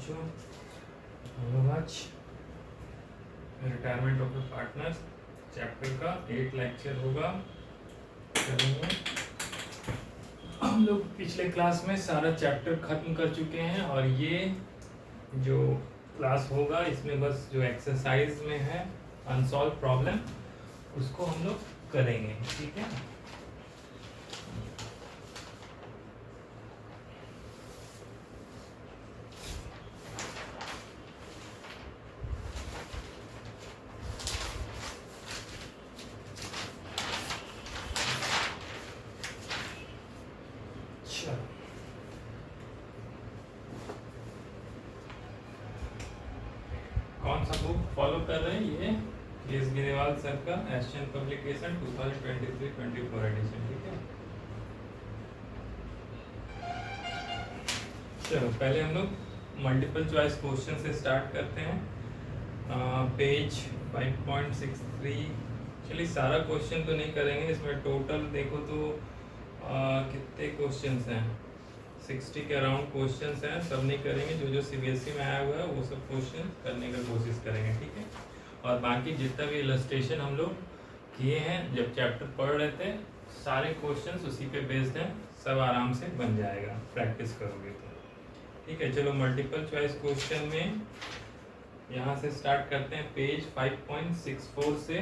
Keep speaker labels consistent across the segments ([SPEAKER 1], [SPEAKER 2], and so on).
[SPEAKER 1] बच्चों, हम लोग आज retirement of the partners chapter का 8 लेक्चर होगा करेंगे। हम लोग पिछले क्लास में सारा चैप्टर खत्म कर चुके हैं और ये जो क्लास होगा इसमें बस जो एक्सरसाइज में है अनसॉल्व प्रॉब्लम उसको हम लोग करेंगे, ठीक है। कौन सा बुक फॉलो कर रहे हैं? ये केस गिरेवाल सर का एशियन पब्लिकेशन 2023-24 एडिशन, ठीक है। चलो पहले हम लोग मल्टीपल चॉइस क्वेश्चन से स्टार्ट करते हैं। पेज 5.63। चलिए सारा क्वेश्चन तो नहीं करेंगे, इसमें टोटल देखो तो कितने क्वेश्चंस हैं, 60 के अराउंड क्वेश्चंस हैं। सब नहीं करेंगे, जो जो सीबीएसई में आया हुआ है वो सब क्वेश्चन करने का कोशिश करेंगे, ठीक है। और बाकी जितना भी इलस्ट्रेशन हम लोग किए हैं जब चैप्टर पढ़ रहे थे, सारे क्वेश्चंस उसी पे बेस्ड हैं, सब आराम से बन जाएगा प्रैक्टिस करोगे तो, ठीक है। चलो मल्टीपल चॉइस क्वेश्चन में यहाँ से स्टार्ट करते हैं, पेज 5.64 से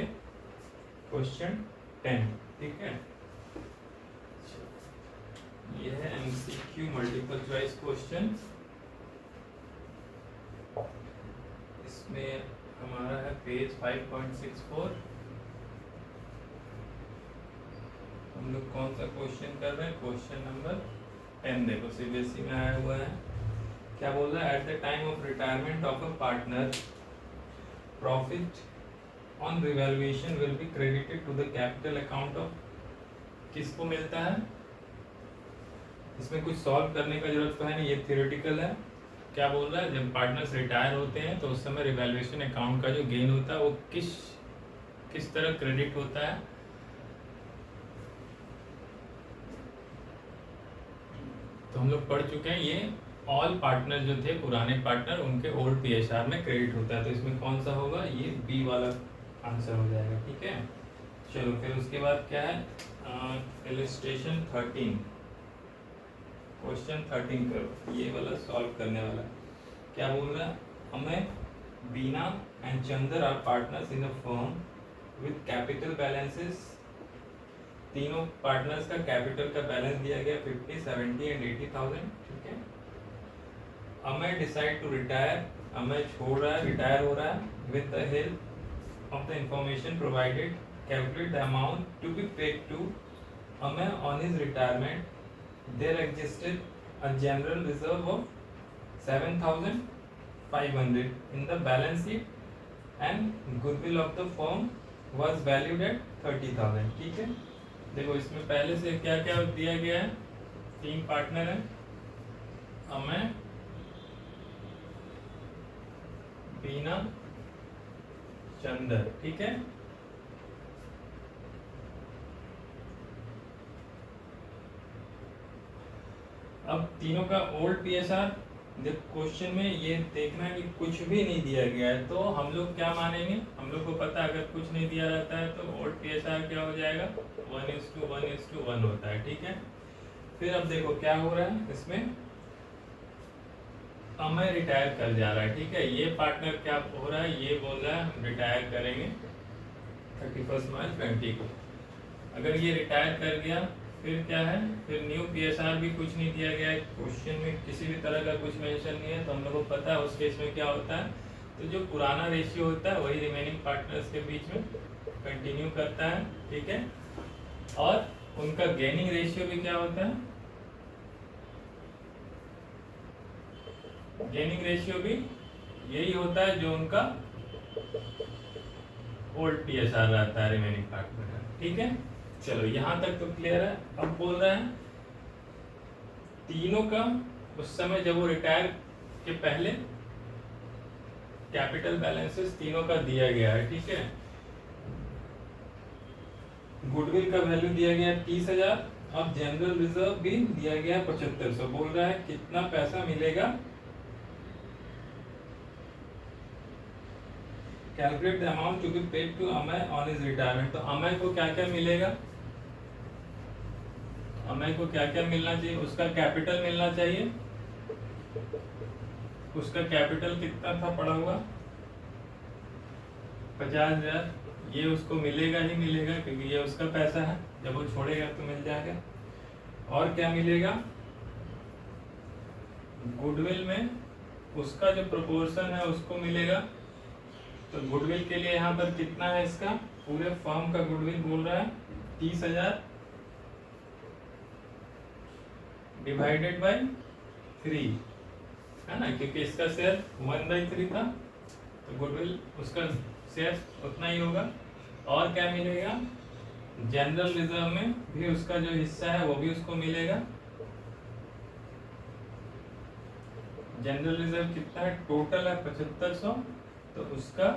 [SPEAKER 1] क्वेश्चन 10, ठीक है। ये है एमसीक्यू मल्टीपल चॉइस क्वेश्चन। इसमें हमारा है पेज 5.64। हम लोग कौन सा क्वेश्चन कर रहे हैं? Question number 10। देखो सीबीएसई में आया हुआ है, क्या बोल रहा है? At the time of retirement of a partner, profit on revaluation will be credited to the capital account of, किसको मिलता है? इसमें कुछ सॉल्व करने का जरूरत तो है नहीं, ये थियोरेटिकल है। क्या बोल रहा है? जब पार्टनर्स रिटायर होते हैं तो उस समय रिवैल्यूएशन अकाउंट का जो गेन होता है वो किस तरह क्रेडिट होता है? तो हम लोग पढ़ चुके हैं, ये ऑल पार्टनर जो थे पुराने पार्टनर उनके ओल्ड पीएसआर में क्रेडिट होता है। तो इसमें कौन सा होगा? ये बी वाला आंसर हो जाएगा, ठीक है। चलो फिर उसके बाद क्या है? इलस्ट्रेशन 13, क्वेश्चन 13 करो, ये वाला सॉल्व करने वाला। क्या बोल रहा है? हमें Bina and Chander are partners in a firm with capital balances. तीनों पार्टनर्स का कैपिटल का बैलेंस दिया गया 50, 70 एंड 80,000, ठीक है। Amay decide to retire, Amay छोड़ रहा है, रिटायर हो रहा है। With the help of the information provided, calculate the amount to be paid to Amay on his retirement. There existed a general reserve of 7,500 in the balance sheet and goodwill of the firm was valued at 30,000, ठीक है। देखो इसमें पहले से क्या क्या दिया गया है? 3 पार्टनर हैं, अमय, बीना, चंदर, ठीक है। अब तीनों का ओल्ड पीएसआर, जब क्वेश्चन में ये देखना है कि कुछ भी नहीं दिया गया है तो हम लोग क्या मानेंगे? हम लोग को पता है अगर कुछ नहीं दिया रहता है तो ओल्ड पीएसआर क्या हो जाएगा? 1:1:1 होता है, ठीक है। फिर अब देखो क्या हो रहा है इसमें, अमय रिटायर कर जा रहा है, ठीक है। ये पार्टनर क्या हो रहा है? ये बोल रहा है हम रिटायर करेंगे 31 मार्च 20 को। अगर ये रिटायर कर गया फिर क्या है? फिर न्यू पीएसआर भी कुछ नहीं दिया गया है, क्वेश्चन में किसी भी तरह का कुछ मेंशन नहीं है, तो हम लोग को पता है उस केस में क्या होता है। तो जो पुराना रेशियो होता है वही रिमेनिंग पार्टनर्स के बीच में कंटिन्यू करता है, ठीक है। और उनका गेनिंग रेशियो भी क्या होता है? गेनिंग रेशियो भी यही होता है जो उनका ओल्ड पीएसआर रहता है रिमेनिंग पार्टनर का, ठीक है। चलो यहाँ तक तो क्लियर है। अब बोल रहा है तीनों का उस समय जब वो रिटायर के पहले कैपिटल बैलेंसेस तीनों का दिया गया है, ठीक है। गुडविल का वैल्यू दिया गया है 30,000। अब जनरल रिजर्व भी दिया गया है 7500। बोल रहा है कितना पैसा मिलेगा calculate the amount to be paid to Amay on his retirement. तो अमय को क्या क्या मिलेगा, अमय को क्या क्या मिलना चाहिए, उसका कैपिटल मिलना चाहिए। उसका कैपिटल कितना था पड़ा हुआ, 50,000। ये उसको मिलेगा ही मिलेगा क्योंकि ये उसका पैसा है, जब वो छोड़ेगा तो मिल जाएगा। और क्या मिलेगा, गुडविल में उसका जो प्रोपोर्शन है उसको मिलेगा। तो गुडविल के लिए यहाँ पर कितना है, इसका पूरे फर्म का गुडविल बोल रहा है 30,000 डिवाइडेड बाय 3 है ना, क्योंकि इसका शेयर 1/3 था, तो गुडविल उसका शेयर उतना ही होगा। और क्या मिलेगा, जनरल रिजर्व में भी उसका जो हिस्सा है वो भी उसको मिलेगा। जनरल रिजर्व कितना है, टोटल है 7500, तो उसका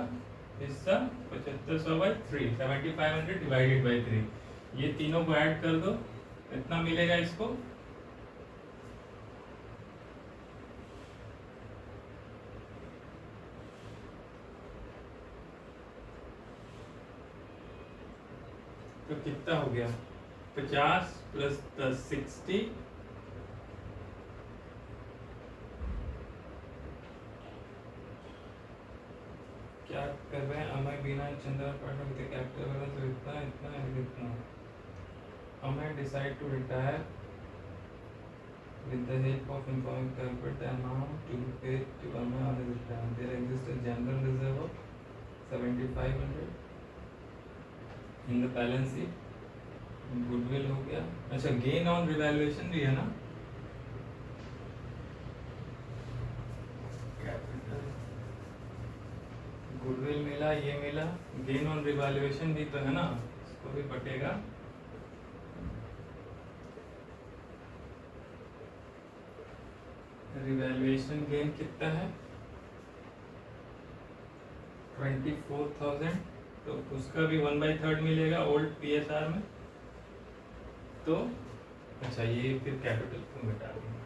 [SPEAKER 1] हिस्सा 7500/3, 7500 डिवाइडेड बाय 3। ये तीनों को ऐड कर दो, इतना मिलेगा इसको। तो कितना हो गया, 50 + 10 60, क्या कर रहे हैं, Amay Bina Chandra partner with capital balance इतना इतना इतना। Amay decide to retire with the help of informing calculate the amount to be paid to Aman on his retirement. There exists a general reserve of 7,500 in the balance sheet. Goodwill हो गया, अच्छा gain on revaluation भी है ना, capital goodwill मिला, ये मिला, gain on revaluation भी तो है ना, इसको भी बटेगा। रिवैल्यूएशन गेन कितना है 24,000, तो उसका भी 1/3 मिलेगा ओल्ड PSR में। तो अच्छा ये फिर कैपिटल को मिटा देंगे,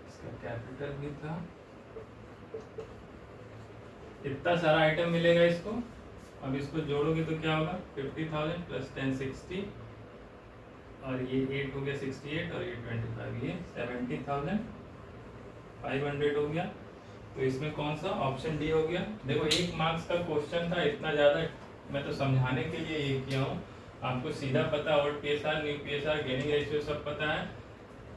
[SPEAKER 1] इसका कैपिटल भी था, इतना सारा आइटम मिलेगा इसको। अब इसको जोड़ोगे तो क्या होगा, 50,000 + 10 60, और ये 8 हो गया 68, और ये 25, ये 70,500 हो गया। तो इसमें कौन सा, ऑप्शन डी हो गया। देखो 1 मार्क्स का क्वेश्चन था, इतना ज़्यादा मैं तो समझाने के लिए ये किया हूँ, आपको सीधा पता old PSR new PSR gaining ratio सब पता है।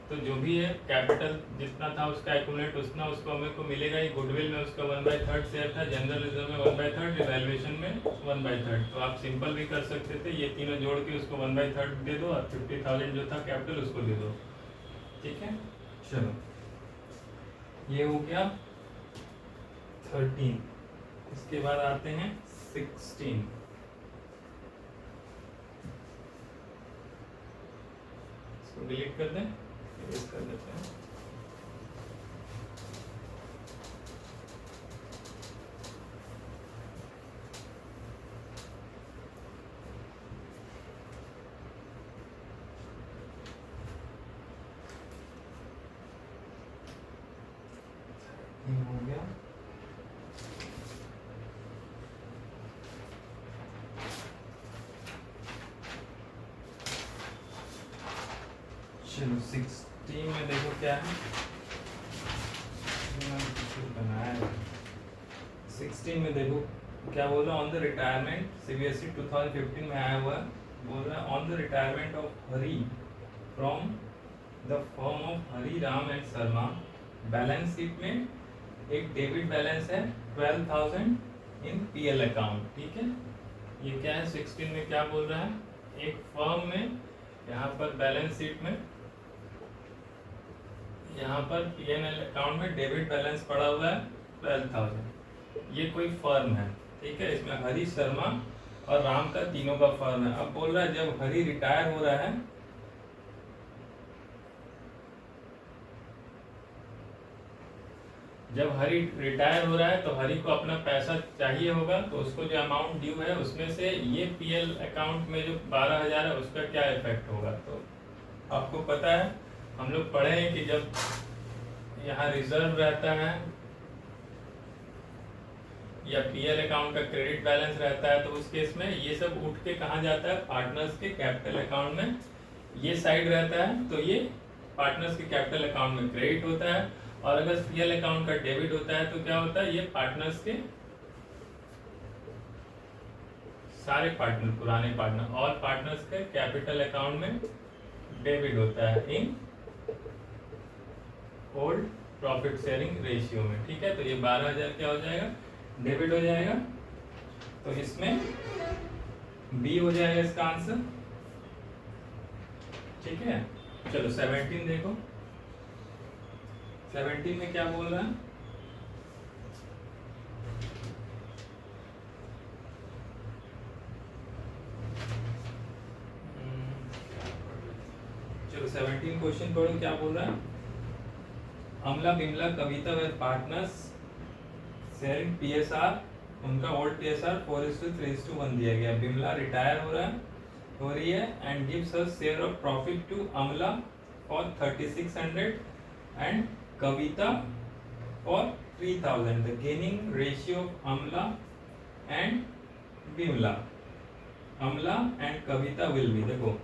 [SPEAKER 1] तो जो भी है कैपिटल जितना था उसका एक्यूमुलेट उतना उसको हमें को मिलेगा ही। गुडविल में उसका 1/3 शेयर था, जनरल रिजर्व में 1/3, रिवैल्यूएशन में 1/3। तो आप सिंपल भी कर सकते थे, ये तीनों जोड़ के उसको 1/3 दे दो और 50,000 जो था कैपिटल उसको दे दो, ठीक है। चलो ये हो गया 13, इसके बाद आते हैं 16। इसको डिलीट कर दें, डिलीट कर देते हैं। हो गया, चलो 16 में देखो क्या है, बनाया है। 16 में देखो क्या बोल रहा है, ऑन द रिटायरमेंट, CBSE 2015 में आया हुआ है, बोल रहा है on the retirement of Hari from the firm of Hari Ram and Sharma, balance sheet में एक डेबिट बैलेंस है 12,000 इन PL अकाउंट, ठीक है। ये क्या है 16 में क्या बोल रहा है, एक फर्म में यहाँ पर बैलेंस शीट में, यहाँ पर PNL अकाउंट में डेबिट बैलेंस पड़ा हुआ है 12,000। ये कोई फर्म है, ठीक है, इसमें हरी शर्मा और राम का तीनों का फर्म है। अब बोल रहा है जब हरी रिटायर हो रहा है, जब हरी रिटायर हो रहा है तो हरी को अपना पैसा चाहिए होगा, तो उसको जो अमाउंट ड्यू है उसमें से ये PL अकाउंट में जो 12,000 है उसका क्या इफेक्ट होगा। तो आपको पता है, हम लोग पढ़े हैं कि जब यहाँ रिजर्व रहता है या पीएल अकाउंट का क्रेडिट बैलेंस रहता है, तो उस केस में ये सब उठ के कहाँ जाता है, पार्टनर्स के कैपिटल अकाउंट में ये साइड रहता है, तो ये पार्टनर्स के कैपिटल अकाउंट में क्रेडिट होता है। और अगर पीएल अकाउंट का डेबिट होता है तो क्या होता है, ये पार्टनर्स के सारे पार्टनर, पुराने पार्टनर और पार्टनर्स के कैपिटल अकाउंट में डेबिट होता है in old profit sharing ratio में। ठीक है, तो ये 12,000 क्या हो जाएगा, डेबिट हो जाएगा। तो इसमें बी हो जाएगा इसका आंसर। ठीक है, चलो 17 देखो, 17 में क्या बोल रहा है, चलो 17 क्वेश्चन पढ़ो क्या बोल रहा है। अमला बिमला कविता व पार्टनर्स शेयरिंग पीएसआर, उनका ओल्ड पीएसआर 4:3:1 दिया गया। बिमला रिटायर हो रही है and gives her share of profit to Amla for 3600 and Kavita for 3000। The gaining ratio of Amla and Bimla, Amla and Kavita will be. देखो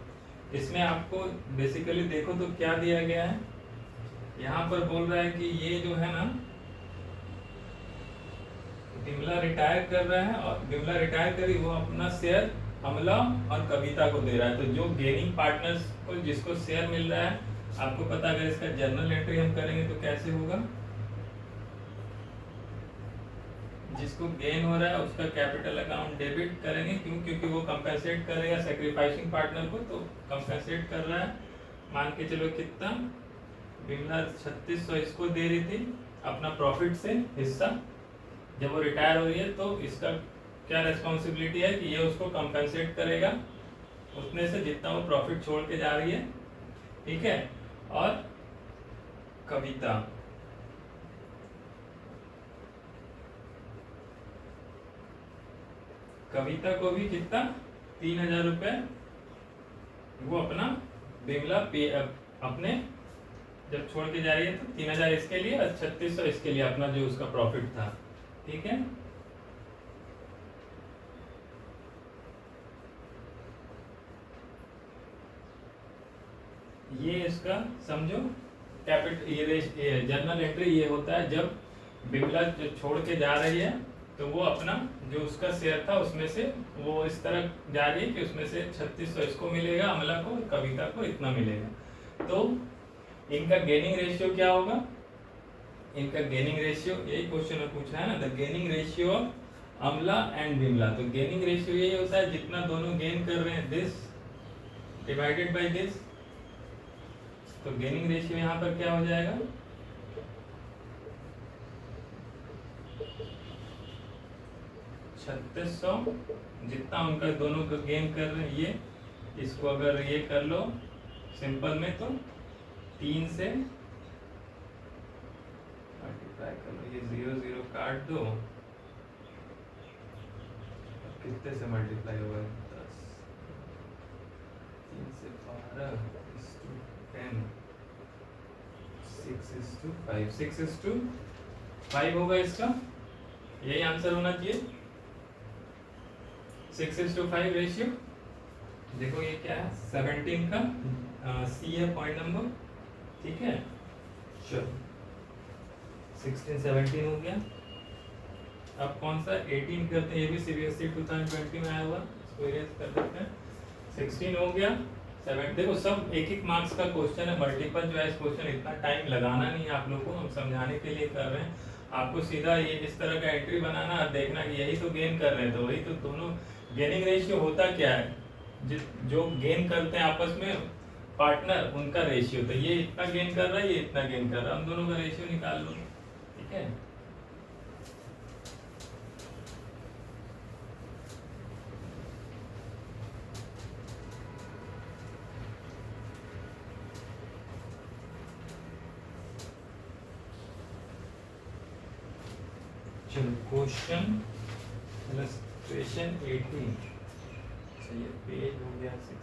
[SPEAKER 1] इसमें आपको बेसिकली देखो तो क्या दिया गया है, यहाँ पर बोल रहा है कि ये जो है ना, बिमला रिटायर कर रहा है और बिमला रिटायर करी, वो अपना शेयर अमला और कविता को दे रहा है। तो जो गेनिंग पार्टनर्स को जिसको शेयर मिल रहा है, आपको पता अगर इसका जर्नल एंट्री हम करेंगे तो कैसे होगा, जिसको गेन हो रहा है उसका कैपिटल अकाउंट डेबिट करेंगे, क्यों, क्योंकि वो कंपेंसेट करेगा सैक्रिफाइसिंग पार्टनर को, तो कंपेंसेट कर रहा है। मान के चलो कितना, बिमला 3600 इसको दे रही थी अपना प्रॉफिट से हिस्सा, जब वो रिटायर हो रही है तो इसका क्या रेस्पॉन्सिबिलिटी है कि ये उसको कंपेंसेट करेगा उसमें से जितना वो प्रॉफिट छोड़ के जा रही है। ठीक है, और कविता को भी कितना, 3000 रुपए वो अपना बिमला पे अपने जब छोड़ के जा रही है, तो 3000 इसके लिए और 3600 इसके लिए, अपना जो उसका प्रॉफिट था। ठीक है, ये इसका समझो कैपिटल, ये जर्नल एंट्री ये होता है जब बिमला जो छोड़ के जा रही है तो वो अपना जो उसका शेयर था उसमें से वो इस तरह जा रही है कि उसमें से 3600 इसको मिलेगा, अमला को, कविता को इतना मिलेगा। तो इनका गेनिंग रेशियो क्या होगा, इनका गेनिंग रेशियो, यही क्वेश्चन में पूछा है ना, the gaining ratio of Amla and Bimla. तो गेनिंग रेशियो यही होता है जितना दोनों गेन कर रहे हैं, दिस डिवाइडेड बाय दिस। तो गेनिंग रेशियो यहाँ पर क्या हो जाएगा, 3600 जितना उनका दोनों का गेन कर रहे हैं, ये इसको अगर ये कर लो सिंपल में तो 3 से मल्टीप्लाई कर लो, ये 0 0 काट दो, कितने से मल्टीप्लाई होगा, 10, 3 से 12 10, 6:5, 6:5 होगा इसका, यही आंसर होना चाहिए, 6:5 रेशियो। देखो ये क्या है, 17 का सी है पॉइंट नंबर। ठीक है, चलो 16 17 हो गया। अब कौन सा 18 करते हैं, ये भी सीबीएसई 2020 में आया हुआ, इसको इरेज कर देते हैं। 16 हो गया, 7, देखो सब एक एक मार्क्स का क्वेश्चन है, मल्टीपल चॉइस क्वेश्चन, इतना टाइम लगाना नहीं है आप लोग को, हम समझाने के लिए कर रहे हैं। आपको सीधा ये इस तरह का एंट्री बनाना और देखना कि यही तो गेन कर रहे हैं, तो वही तो दोनों गेनिंग रेशियो होता क्या है, जो गेन करते हैं आपस में पार्टनर, उनका रेशियो। तो ये इतना गेन कर रहा है, ये इतना गेन कर रहा है, हम दोनों का रेशियो निकाल लो। ठीक है, चलो क्वेश्चन इलस्ट्रेशन 18, ये पेज हो गया 6।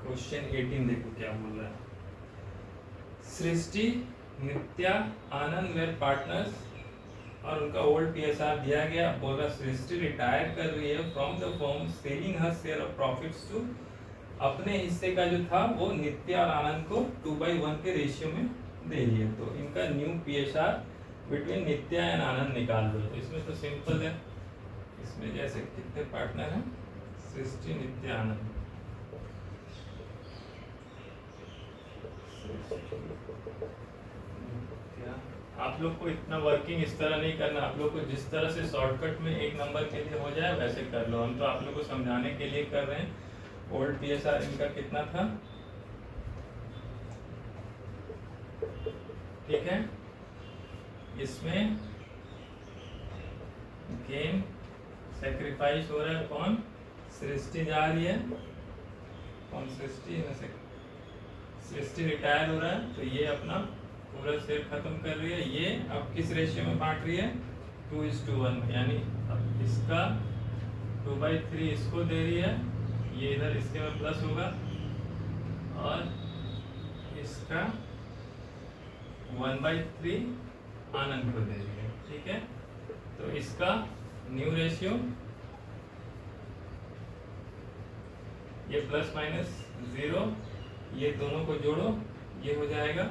[SPEAKER 1] क्वेश्चन 18 देखो क्या बोल रहा है, सृष्टि नित्या आनंद वेयर पार्टनर्स और उनका ओल्ड पीएसआर दिया गया। बोल रहा सृष्टि रिटायर कर रही है from the firm selling her share of profits to, अपने हिस्से का जो था वो नित्या और आनंद को 2/1 के रेशियो में दे रही है। तो इनका new PSR between Nitya and Anand निकाल दो। इसमें तो सिंपल है, इसमें जैसे कितने पार्टनर हैं, सृष्टि नित्या आनंद। आप लोग को इतना वर्किंग इस तरह नहीं करना, आप लोग को जिस तरह से शॉर्टकट में एक नंबर के लिए हो जाए वैसे कर लो। हम तो आप लोग को समझाने के लिए कर रहे हैं। ओल्ड पीएसआर इनका कितना था, ठीक है। इसमें गेन सेक्रीफाइस हो रहा है, कौन, सृष्टि जा रही है, कौन, सृष्टि रिटायर हो रहा है, तो ये अपना पूरा शेयर खत्म कर रही है। ये अब किस रेशियो में बांट रही है, 2:1 में, यानी अब इसका 2/3 इसको दे रही है, ये इधर इसके में प्लस होगा, और इसका 1/3 आनंद को दे रही है, ठीक है। तो इसका न्यू रेशियो, ये प्लस माइनस 0, ये दोनों को जोड़ो, ये हो जाएगा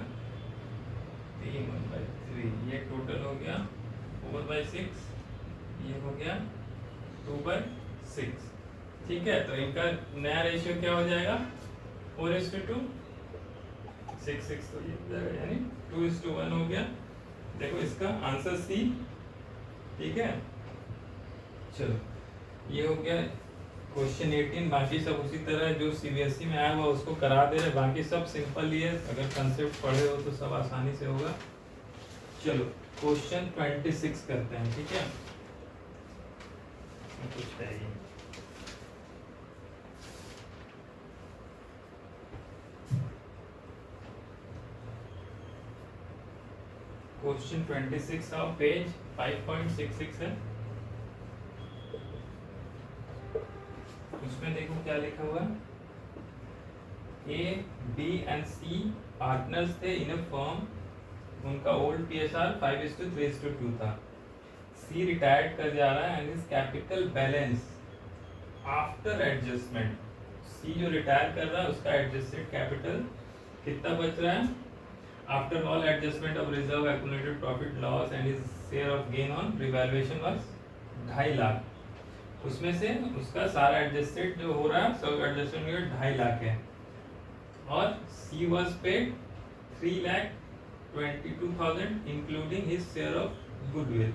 [SPEAKER 1] 3/3, ये टोटल हो गया 4/6, ये हो गया 2/6, ठीक है। तो इनका नया रेशियो क्या हो जाएगा, 4:2, 6 तो ये हो जाएगा, यानी 2:1 हो गया। देखो इसका आंसर सी, ठीक है। चलो ये हो गया क्वेश्चन 18। बाकी सब उसी तरह जो सीबीएसई में आया हुआ उसको करा दे रहे, बाकी सब सिंपल ही है। अगर कंसेप्ट पढ़े हो तो सब आसानी से होगा। चलो क्वेश्चन 26 करते हैं, ठीक है। कुछ है ही क्वेश्चन 26 का पेज 5.66 है। उसमें देखो क्या लिखा हुआ, A B and C partners थे इन अ फर्म, उनका ओल्ड पीएसआर 5:3:2 था। सी रिटायर्ड कर जा रहा है and is capital balance after adjustment, C जो रिटायर कर रहा है उसका एडजस्टेड कैपिटल कितना बच रहा है, after all adjustment of reserve accumulated profit loss and his share of gain on revaluation was 2.5 lakh. उसमें से उसका सारा एडजस्टेड जो हो रहा है, सब एडजस्टमेंट 2.5 लाख है, और she was paid 3,22,000 including his share of goodwill.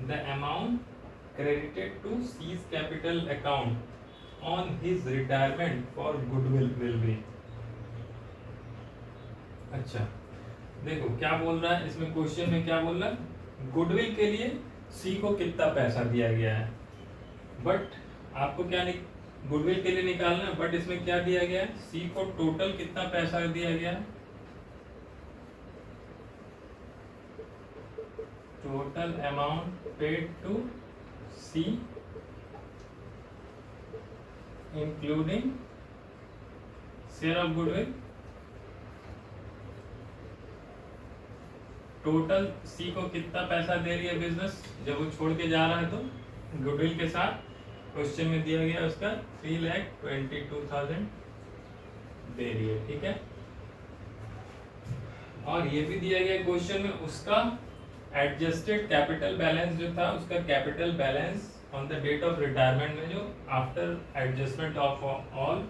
[SPEAKER 1] The amount credited to C's capital account on his retirement for goodwill will be। अच्छा देखो क्या बोल रहा है इसमें, क्वेश्चन में क्या बोल रहा है, गुडविल के लिए सी को कितना पैसा दिया गया है, बट आपको क्या गुडविल के लिए निकालना है, बट इसमें क्या दिया गया है, सी को टोटल कितना पैसा दिया गया है, total amount paid to C including share of goodwill. Total C को कितना पैसा दे रही है बिजनेस जब वो छोड़ के जा रहा है, तो गुडविल के साथ क्वेश्चन में दिया गया उसका 3,22,000 दे रही है, ठीक है। और ये भी दिया गया क्वेश्चन में उसका एडजस्टेड कैपिटल बैलेंस जो था, उसका capital balance on the date of retirement में जो आफ्टर एडजस्टमेंट ऑफ ऑल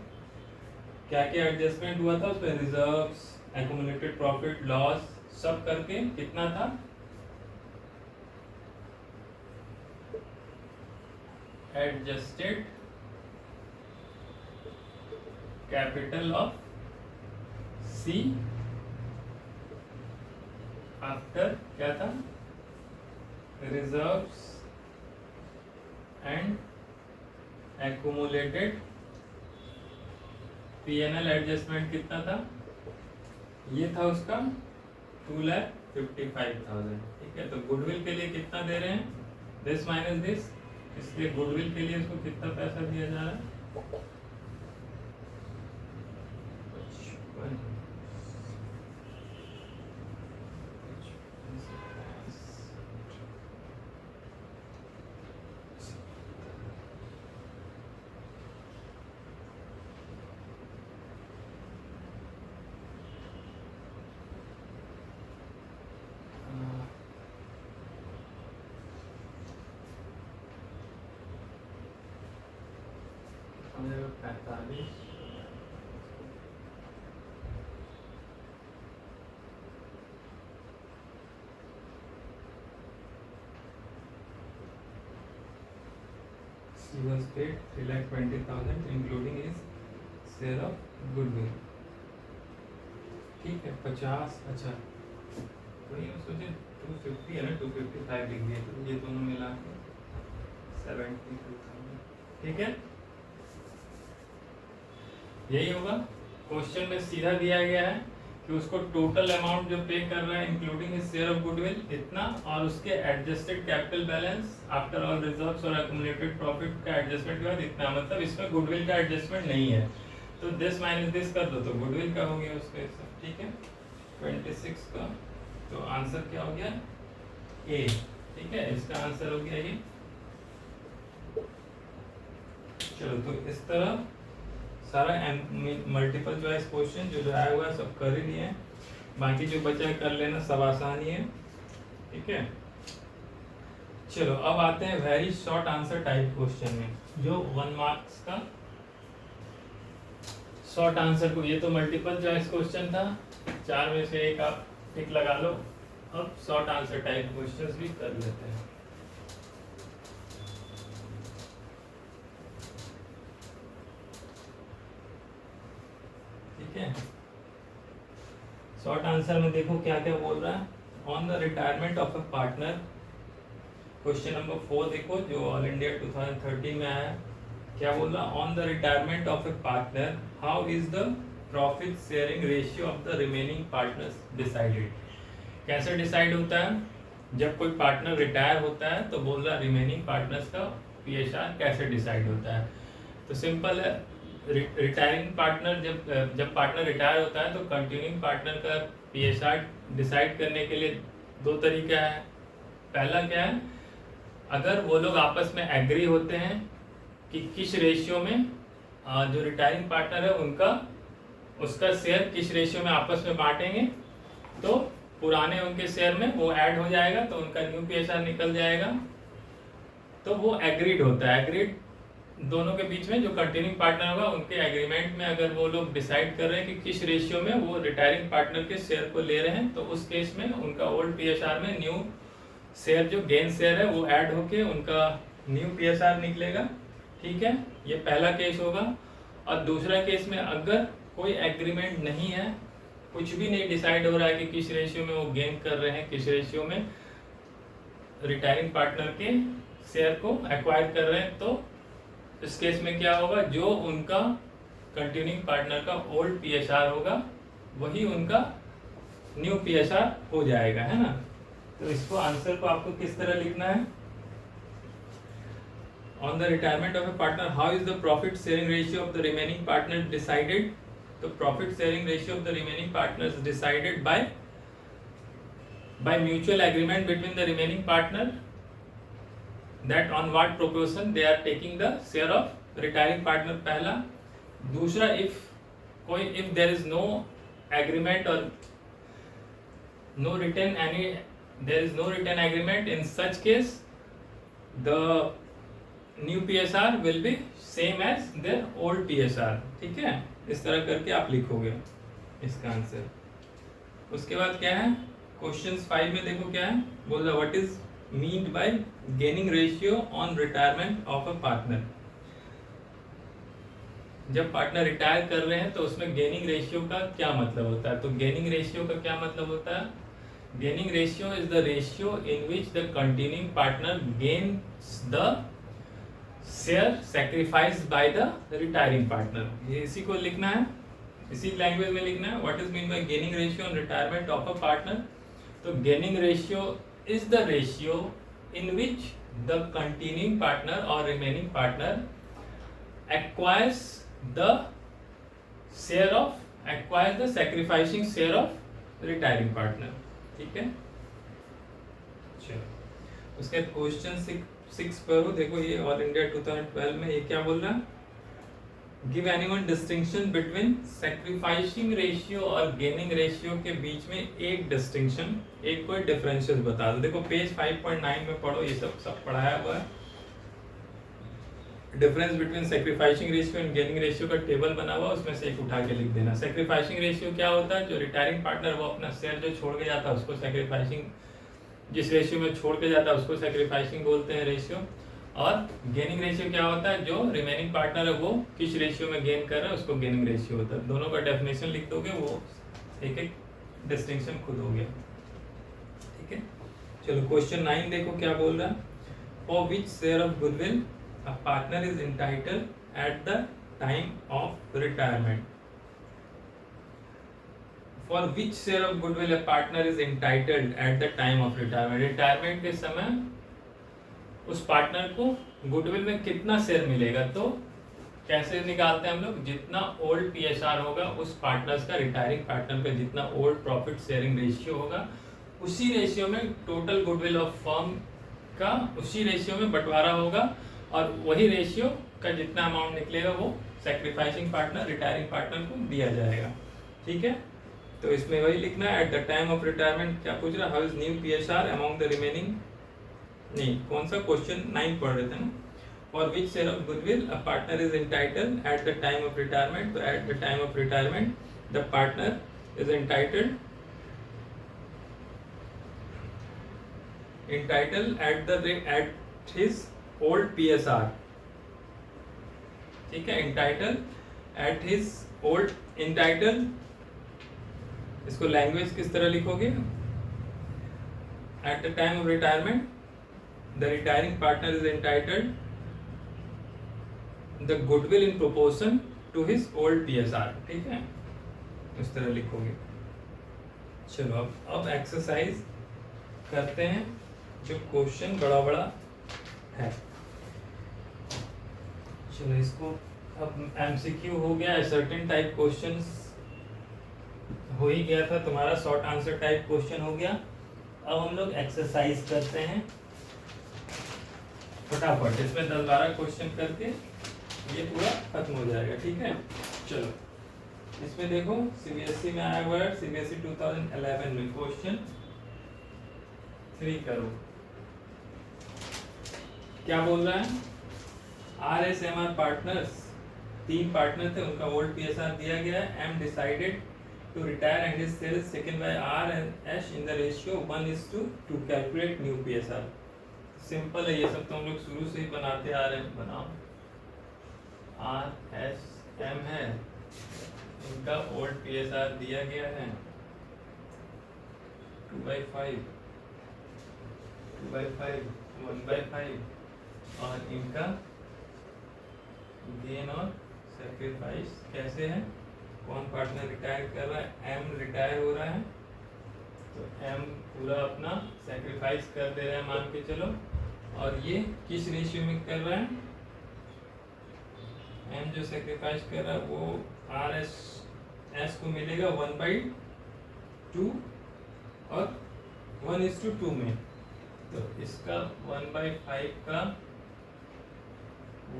[SPEAKER 1] क्या क्या एडजस्टमेंट हुआ था उसमें, रिजर्व्स, एक्युमुलेटेड प्रॉफिट, लॉस, सब करके कितना था, adjusted capital of C after क्या था, reserves and accumulated PNL adjustment कितना था, ये था उसका 2,55,000, ठीक है। तो गुडविल के लिए कितना दे रहे हैं, दिस माइनस दिस, इसलिए गुडविल के लिए इसको कितना पैसा दिया जा रहा है, 45। He was paid 3,20,000 including his share of goodwill। ठीक है 50। अच्छा वही हम सोचे 250 है ना, 255 लिख दिए, तो ये दोनों मिला के 72,000। ठीक है यही होगा। क्वेश्चन में सीधा दिया गया है कि उसको टोटल अमाउंट जो पे कर रहा है including his share of goodwill इतना, और उसके adjusted capital balance after all reserves और एक्युमुलेटेड प्रॉफिट का एडजस्टमेंट के बाद इतना, मतलब इसमें गुडविल का एडजस्टमेंट नहीं है, तो दिस माइनस दिस कर दो तो गुडविल का हो गया उसका हिस्सा। ठीक है 26 का, तो आंसर क्या हो गया ए। ठीक है इसका आंसर हो गया ये। चलो तो इस तरह सारा मल्टीपल चॉइस क्वेश्चन जो आया हुआ है सब कर ही लिए, बाकी जो बचा है कर लेना, सब आसान ही है। ठीक है चलो अब आते हैं very short answer type question में, जो 1 मार्क्स का शॉर्ट आंसर को, ये तो मल्टीपल चॉइस क्वेश्चन था, 4 में से एक आप टिक लगा लो। अब शॉर्ट आंसर टाइप क्वेश्चंस भी कर लेते हैं। ठीक है शॉर्ट आंसर में देखो क्या क्या बोल रहा है। On the retirement of a partner, question number 4 देखो जो ऑल इंडिया 2013 में आया, क्या बोल रहा है, on the retirement of a partner how is the profit sharing ratio of the remaining partners decided. कैसे डिसाइड होता है, जब कोई पार्टनर रिटायर होता है तो बोल रहा रिमेनिंग पार्टनर्स का पीएसआर कैसे डिसाइड होता है। तो सिंपल है, रिटायरिंग पार्टनर जब पार्टनर रिटायर होता है तो कंटिन्यूइंग पार्टनर का पीएसआर डिसाइड करने के लिए 2 तरीका है। पहला क्या है, अगर वो लोग आपस में एग्री होते हैं कि किस रेशियो में जो रिटायरिंग पार्टनर है उनका उसका शेयर किस रेशियो में आपस में बांटेंगे, तो पुराने उनके शेयर में वो ऐड हो जाएगा तो उनका न्यू पीएसआर निकल जाएगा, तो वो एग्रीड होता है। एग्रीड दोनों के बीच में जो कंटिन्यूइंग पार्टनर होगा उनके एग्रीमेंट में अगर वो लोग डिसाइड कर रहे हैं कि किस रेशियो में वो रिटायरिंग पार्टनर के शेयर को ले रहे हैं, तो उस केस में उनका ओल्ड पीएसआर में न्यू शेयर जो गेन शेयर है वो ऐड होके उनका न्यू पीएसआर निकलेगा। ठीक है ये पहला केस होगा। और दूसरा केस में अगर कोई एग्रीमेंट नहीं है, कुछ भी नहीं डिसाइड हो रहा है कि किस रेशियो में वो गेन कर रहे हैं, किस रेशियो में रिटायरिंग पार्टनर के शेयर को एक्वायर कर रहे हैं, तो इस केस में क्या होगा, जो उनका कंटिन्यूइंग पार्टनर का ओल्ड पीएसआर होगा वही उनका न्यू पीएसआर हो जाएगा, है ना। तो इसको आंसर को आपको किस तरह लिखना है, on the retirement of a partner how is the profit sharing ratio of the remaining partner decided. तो profit sharing ratio of the remaining partners decided by mutual agreement between the remaining partner that on what proportion they are taking the share of retiring partner, पहला। दूसरा if there is no agreement or there is no written agreement, in such case the new PSR will be same as their old PSR। ठीक है इस तरह करके आप लिखोगे इसका आंसर। उसके बाद क्या है, क्वेश्चन 5 में देखो क्या है, बोल रहा what is meant by gaining ratio on retirement of a partner. जब पार्टनर रिटायर कर रहे हैं तो उसमें गेनिंग रेशियो का क्या मतलब होता है। तो गेनिंग रेशियो का क्या मतलब होता है, gaining ratio is the ratio in which the continuing partner gains the share sacrificed by the retiring partner. ये इसी को लिखना है, इसी लैंग्वेज में लिखना है, what is mean by gaining ratio on retirement of a partner. तो gaining ratio is the ratio in which the continuing partner or remaining partner acquires the sacrificing share of retiring partner। ठीक है चलो उसके question 6 पर देखो, ये all India 2012 में ये क्या बोल रहा है, give anyone distinction between sacrificing ratio और गेनिंग रेशियो के बीच में एक डिस्टिंक्शन, एक कोई डिफरेंशियल बता दो। देखो पेज 5.9 में पढ़ो, ये सब पढ़ाया हुआ है। Difference between sacrificing ratio and gaining ratio का टेबल बना हुआ, उसमें से एक उठा के लिख देना। सेक्रीफाइसिंग रेशियो क्या होता है? जो रिटायरिंग पार्टनर वो अपना शेयर जो छोड़ के जाता है उसको सेक्रीफाइसिंग, जिस रेशियो में छोड़ के जाता है उसको सेक्रीफाइसिंग बोलते हैं रेशियो। और गेनिंग रेशियो क्या होता है? जो रिमेनिंग पार्टनर है वो किस रेशियो में गेन कर रहा है उसको गेनिंग रेशियो होता है। दोनों का डेफिनेशन लिख दोगे, वो एक एक डिस्टिंक्शन खुद हो गया। ठीक है, चलो क्वेश्चन 9 देखो क्या बोल रहा है। For which share of goodwill a partner is entitled at the time of retirement? For which share of goodwill a partner is entitled at the time of retirement? Retirement के समय उस पार्टनर को goodwill में कितना share मिलेगा? तो कैसे निकालते हैं हम लोग? जितना ओल्ड पीएसआर होगा उस पार्टनर्स का, रिटायरिंग पार्टनर का जितना ओल्ड प्रॉफिट शेयरिंग रेशियो होगा, उसी रेशियो में टोटल गुडविल ऑफ फर्म का उसी रेशियो में बंटवारा होगा, और वही रेशियो का जितना अमाउंट निकलेगा वो सैक्रिफाइसिंग पार्टनर, रिटायरिंग पार्टनर को दिया जाएगा। ठीक है, तो इसमें वही लिखना है। At the time of retirement क्या पूछ रहा है? How is new PSR among the remaining, नहीं कौन सा क्वेश्चन 9 पढ़ रहे थे ना। For which share of goodwill a partner is entitled at the time of retirement? तो at the time of retirement the partner is entitled at his old PSR। ठीक है, entitled at his old, entitled इसको language किस तरह लिखोगे? at the time of retirement the retiring partner is entitled the goodwill in proportion to his old PSR। ठीक है, इस तरह लिखोगे। चलो अब एक्सरसाइज करते हैं, जो क्वेश्चन बड़ा बड़ा है। चलो इसको, अब एमसीक्यू हो गया, सर्टेन टाइप क्वेश्चंस हो ही गया था तुम्हारा, शॉर्ट आंसर टाइप क्वेश्चन हो गया। अब हम लोग एक्सरसाइज करते हैं फटाफट, इसमें 10-12 क्वेश्चन करके ये पूरा खत्म हो जाएगा। ठीक है, चलो इसमें देखो सीबीएसई में आया हुआ है, सीबीएसई 2011 में क्वेश्चन 3 करो। क्या बोल रहा है? RSMR पार्टनर्स, 3 पार्टनर थे, उनका ओल्ड पीएसआर दिया गया है। M decided to retire and his shares taken by R and S in the ratio 1:2 calculate new PSR. Simple है ये सब, तो हम लोग शुरू से ही बनाते आ रहे हैं। बनाओ, RSM है, इनका ओल्ड पीएसआर दिया गया है 2/5, 2/5, 1/5, और इनका गेन और सैक्रिफाइस कैसे है? कौन पार्टनर रिटायर कर रहा है? M रिटायर हो रहा है, तो M पूरा अपना सैक्रिफाइस कर दे रहा है मान के चलो। और ये किस रेशियो में कर रहा है? M जो सैक्रिफाइस कर रहा है वो RS को मिलेगा 1/2 और 1:2 में, तो इसका 1/5 का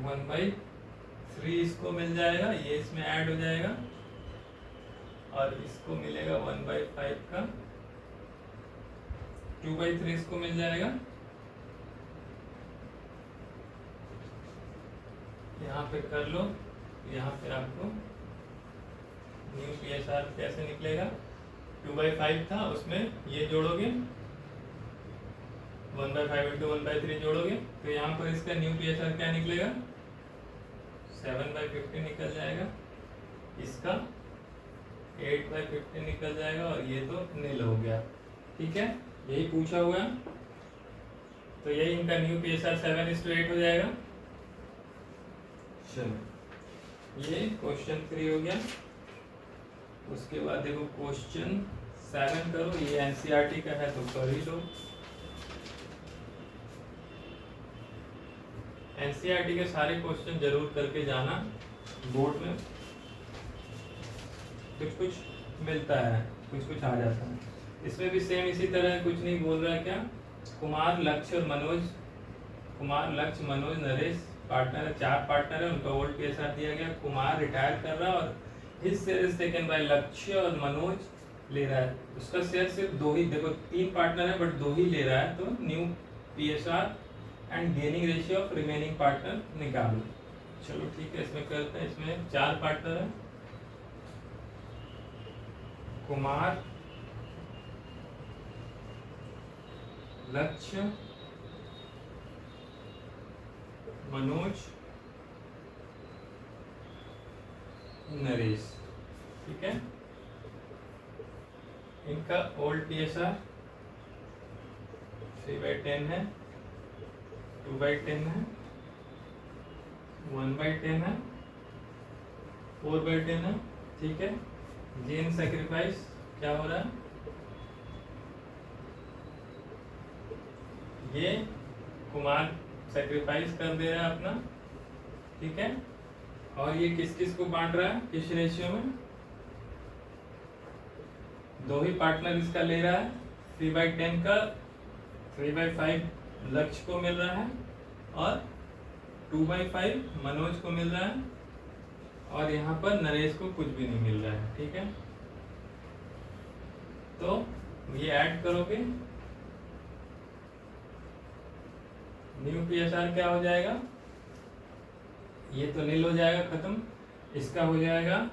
[SPEAKER 1] 1/3 इसको मिल जाएगा, ये इसमें ऐड हो जाएगा, और इसको मिलेगा 1/5 का 2/3 इसको मिल जाएगा। यहाँ पे कर लो, यहाँ पे आपको न्यू पीएसआर कैसे निकलेगा? 2/5 था, उसमें ये जोड़ोगे 1/5 into 1/3 जोड़ोगे, तो यहाँ पर इसका न्यू पीएसआर क्या निकलेगा? 7/50 निकल जाएगा, इसका 8/50 निकल जाएगा, और ये तो नील हो गया। ठीक है, यही पूछा हुआ है, तो यही इनका न्यू पीएसआर 7:8 हो जाएगा। चलो ये क्वेश्चन 3 हो गया। उसके बाद देखो क्वेश्चन 7 करो, ये एनसीईआरटी का है तो कर ही लो। एनसीईआरटी के सारे क्वेश्चन जरूर करके जाना, बोर्ड में कुछ कुछ मिलता है, कुछ कुछ आ जाता है। इसमें भी सेम इसी तरह, कुछ नहीं बोल रहा है क्या? कुमार, लक्ष्य और मनोज, कुमार, लक्ष्य, मनोज, नरेश पार्टनर है, 4 पार्टनर है, उनका ओल्ड पीएसआर दिया गया। कुमार रिटायर कर रहा है और his share is taken by लक्ष्य और मनोज ले रहा है, उसका शेयर सिर्फ 2 ही, देखो 3 पार्टनर है बट 2 ही ले रहा है, तो new PSR and gaining ratio of remaining partner निकालो। चलो ठीक है, इसमें करते हैं। इसमें 4 पार्टनर है, कुमार, लक्ष्य, मनोज, नरेश। ठीक है, इनका ओल्ड PSR 3/10 है, 2/10 है, 1/10 है, 4/10 है। ठीक है, गेन सैक्रिफाइस क्या हो रहा है, ये कुमार सैक्रिफाइस कर दे रहा है अपना। ठीक है, और ये किस किस को बांट रहा है, किस रेशियो में, 2 ही पार्टनर इसका ले रहा है। 3/10 का 3/5 लक्ष्य को मिल रहा है और 2/5 मनोज को मिल रहा है, और यहाँ पर नरेश को कुछ भी नहीं मिल रहा है। ठीक है, तो ये ऐड करोगे, न्यू PSR क्या हो जाएगा, ये तो नील हो जाएगा, खत्म। इसका हो जाएगा,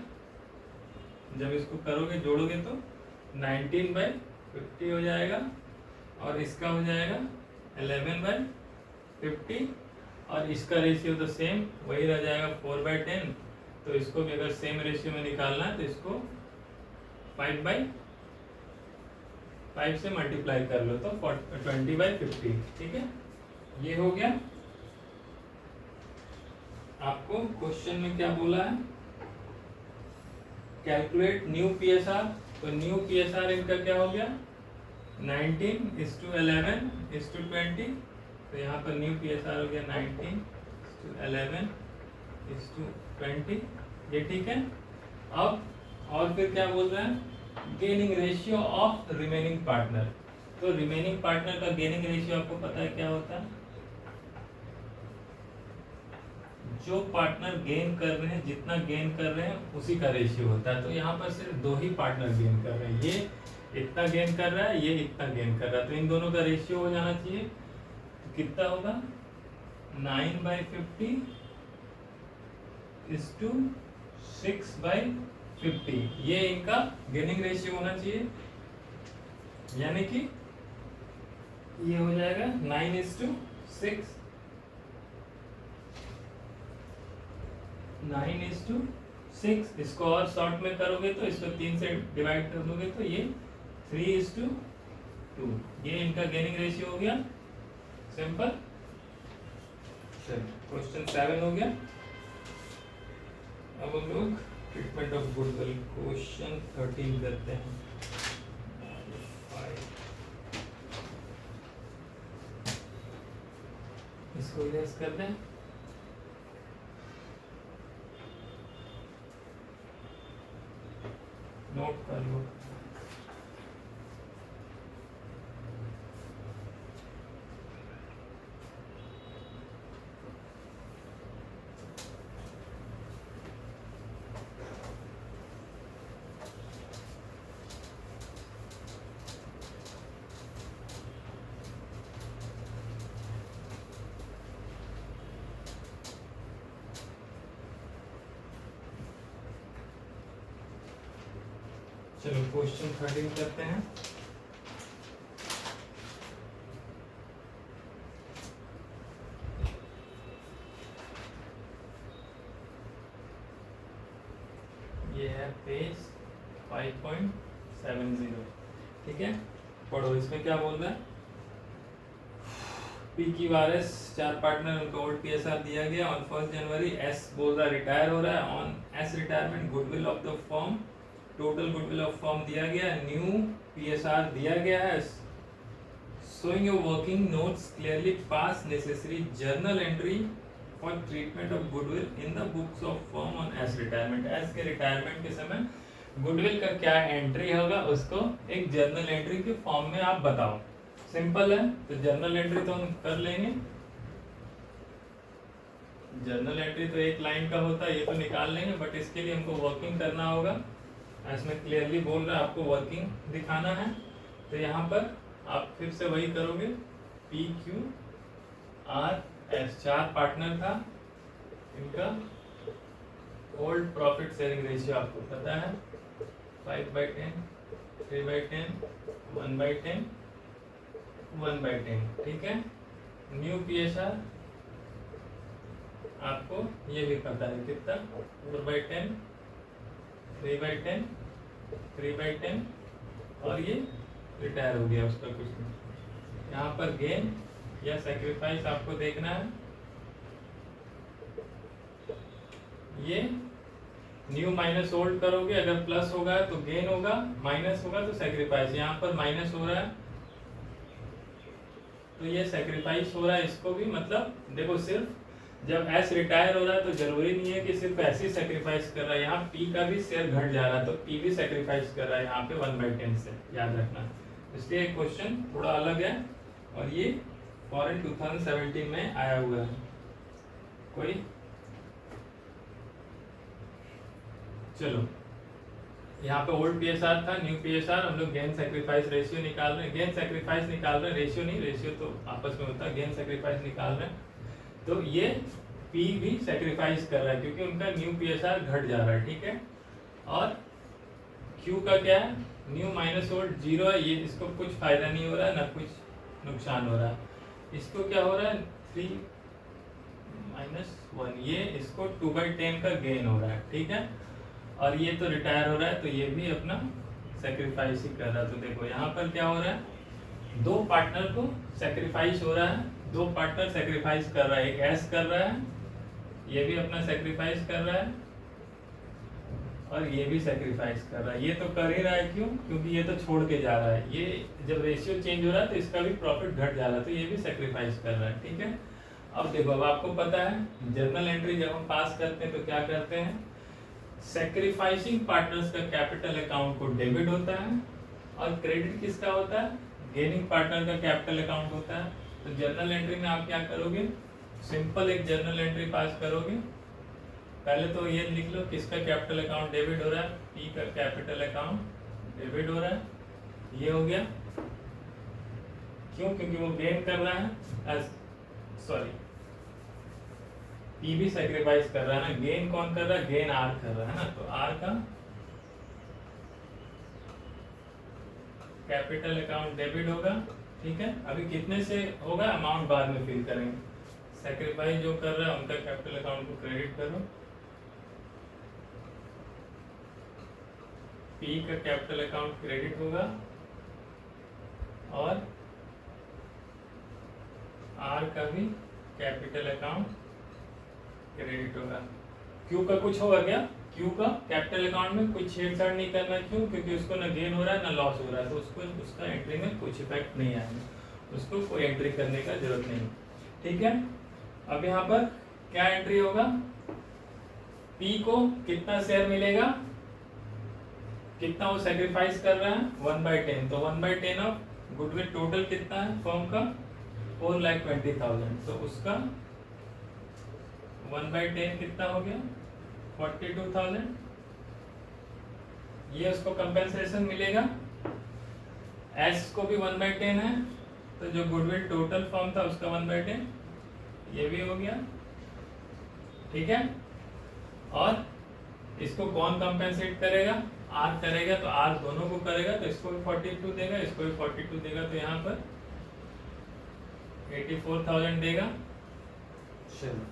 [SPEAKER 1] जब इसको करोगे जोड़ोगे तो 19/50 हो जाएगा, और इसका हो जाएगा 11/50, और इसका रेशियो तो सेम वही रह जाएगा 4/10। तो इसको भी अगर सेम रेशियो में निकालना है तो इसको 5/5 से मल्टीप्लाई कर लो तो 20/50। ठीक है, ये हो गया। आपको क्वेश्चन में क्या बोला है, कैलकुलेट न्यू PSR। तो न्यू PSR इनका क्या हो गया, 19:11:20। तो यहाँ पर न्यू PSR हो गया 19:11:20। ये ठीक है। अब और फिर क्या बोल रहे हैं, gaining ratio of remaining partner. तो रिमेनिंग पार्टनर का गेनिंग रेशियो आपको पता है क्या होता है, जो पार्टनर गेन कर रहे हैं, जितना गेन कर रहे हैं उसी का रेशियो होता है। तो यहाँ पर सिर्फ 2 ही पार्टनर गेन कर रहे हैं, ये इतना गेन कर रहा है, ये इतना गेन कर रहा है, तो इन दोनों का रेशियो हो जाना चाहिए। तो कितना होगा, 9/50:6/50, ये इनका गेनिंग रेशियो होना चाहिए। यानी कि ये हो जाएगा 9:6, 9:6। इसको और शॉर्ट में करोगे तो इसको 3 से डिवाइड कर दोगे तो ये 3:2। ये इनका गेनिंग रेशियो हो गया, सिंपल। क्वेश्चन 7 हो गया। अब हम लोग ट्रीटमेंट ऑफ गुडविल क्वेश्चन 13 करते हैं। इसको इरेज कर दें। नोट कर लो। चलो क्वेश्चन 13 करते हैं। ये है पेज 5.70। ठीक है, पढ़ो। इसमें क्या बोल रहा है, PQRS 4 पार्टनर, उनका ओल्ड PSR दिया गया। ऑन 1 जनवरी S बोल रहा है रिटायर हो रहा है। On S retirement goodwill of the firm, total goodwill of firm दिया गया, न्यू PSR दिया गया है। Showing your working notes clearly pass necessary journal entry for treatment of goodwill in the books of firm on S retirement. S के retirement के समय goodwill का क्या एंट्री होगा उसको एक जर्नल एंट्री के फॉर्म में आप बताओ। सिंपल है, तो जर्नल एंट्री तो हम कर लेंगे। जर्नल एंट्री तो एक लाइन का होता है, ये तो निकाल लेंगे, बट इसके लिए हमको वर्किंग करना होगा। इसमें क्लियरली बोल रहा है आपको वर्किंग दिखाना है। तो यहाँ पर आप फिर से वही करोगे, PQRS 4 पार्टनर था, इनका ओल्ड प्रॉफिट शेयरिंग रेशियो आपको पता है 5/10, 3/10, 1/10, 1/10, ठीक है। न्यू PSR आपको ये भी पता है कितना 4/10, 3/10, 3/10 और ये रिटायर हो गया उसका कुछ नहीं। यहाँ पर गेन या सेक्रीफाइस आपको देखना है। ये न्यू माइनस ओल्ड करोगे, अगर प्लस होगा तो गेन होगा, माइनस होगा तो सेक्रीफाइस। यहाँ पर माइनस हो रहा है तो ये सेक्रीफाइस हो रहा है, इसको भी मतलब देखो सिर्फ जब एस रिटायर हो रहा है तो जरूरी नहीं है कि सिर्फ ऐसे ही सेक्रीफाइस कर रहा है, यहाँ पी का भी शेयर घट जा रहा है तो पी भी सेक्रीफाइस कर रहा है यहाँ पे 1/10 से, याद रखना। इसलिए क्वेश्चन थोड़ा अलग है और ये फॉरेन 2017 में आया हुआ है। कोई चलो यहाँ पे ओल्ड PSR था, न्यू PSR, हम लोग गेन सेक्रीफाइस रेशियो निकाल रहे हैं, गेन सेक्रीफाइस निकाल रहे हैं, रेशियो नहीं, रेशियो तो आपस में होता है, गेन सेक्रीफाइस निकाल रहे हैं। तो ये P भी सेक्रीफाइस कर रहा है क्योंकि उनका न्यू PSR घट जा रहा है, ठीक है। और Q का क्या है, न्यू माइनस ओल्ड 0 है, ये इसको कुछ फायदा नहीं हो रहा है ना कुछ नुकसान हो रहा है। इसको क्या हो रहा है 3-1, ये इसको 2/10 का गेन हो रहा है, ठीक है। और ये तो रिटायर हो रहा है तो ये भी अपना सेक्रीफाइस ही कर रहा है। तो देखो यहाँ पर क्या हो रहा है, दो पार्टनर को सेक्रीफाइस हो रहा है, दो पार्टनर सेक्रीफाइस कर रहा है, एक एस कर रहा है, ये भी अपना सेक्रीफाइस कर रहा है और ये भी सेक्रीफाइस कर रहा है। ये तो कर ही रहा है, क्यों, क्योंकि ये तो छोड़ के जा रहा है, ये जब रेशियो चेंज हो रहा है तो इसका भी प्रॉफिट घट जा रहा है तो ये भी सेक्रीफाइस कर रहा है, ठीक है। अब देखो, अब आपको पता है जर्नल एंट्री जब हम पास करते हैं तो क्या करते हैं, सैक्रिफाइसिंग पार्टनर्स का कैपिटल अकाउंट को डेबिट होता है और क्रेडिट किसका होता है, गेनिंग पार्टनर का कैपिटल अकाउंट होता है। तो जर्नल एंट्री में आप क्या करोगे, सिंपल एक जर्नल एंट्री पास करोगे। पहले तो ये लिख लो किसका कैपिटल अकाउंट डेबिट हो रहा है, पी का कैपिटल अकाउंट डेबिट हो रहा है, ये हो गया। क्यों, क्योंकि वो गेन कर रहा है, सॉरी पी भी सेक्रीफाइस कर रहा है ना, गेन कौन कर रहा है, गेन आर कर रहा है ना, तो आर का कैपिटल अकाउंट डेबिट होगा, ठीक है। अभी कितने से होगा अमाउंट बाद में फिल करेंगे, सेक्रीफाइस जो कर रहा है उनका कैपिटल अकाउंट को क्रेडिट करो, पी का कैपिटल अकाउंट क्रेडिट होगा और आर का भी कैपिटल अकाउंट क्रेडिट होगा। क्यू का कुछ होगा क्या, क्यू का कैपिटल अकाउंट में कुछ छेड़छाड़ नहीं करना, क्यों, क्योंकि उसको ना गेन हो रहा है ना लॉस हो रहा है, तो उसको उसका एंट्री में कुछ इफेक्ट नहीं आएगा, उसको कोई एंट्री करने का जरूरत नहीं, ठीक है। अब यहाँ पर क्या एंट्री होगा, पी को कितना शेयर मिलेगा, कितना वो सेक्रीफाइस कर रहा है 1/10, तो 1/10 ऑफ गुडविल टोटल कितना है फर्म का 4,20,000, तो उसका 1/10 कितना हो गया 42,000, ये उसको कंपेंसेशन मिलेगा। एस को भी 1/10 है, तो जो गुडविल टोटल फर्म था उसका 1/10 ये भी हो गया, ठीक है। और इसको कौन कंपेंसेट करेगा, आर करेगा, तो आर दोनों को करेगा, तो इसको भी 42 देगा, इसको भी 42 देगा, तो यहाँ पर 84,000 देगा। चलो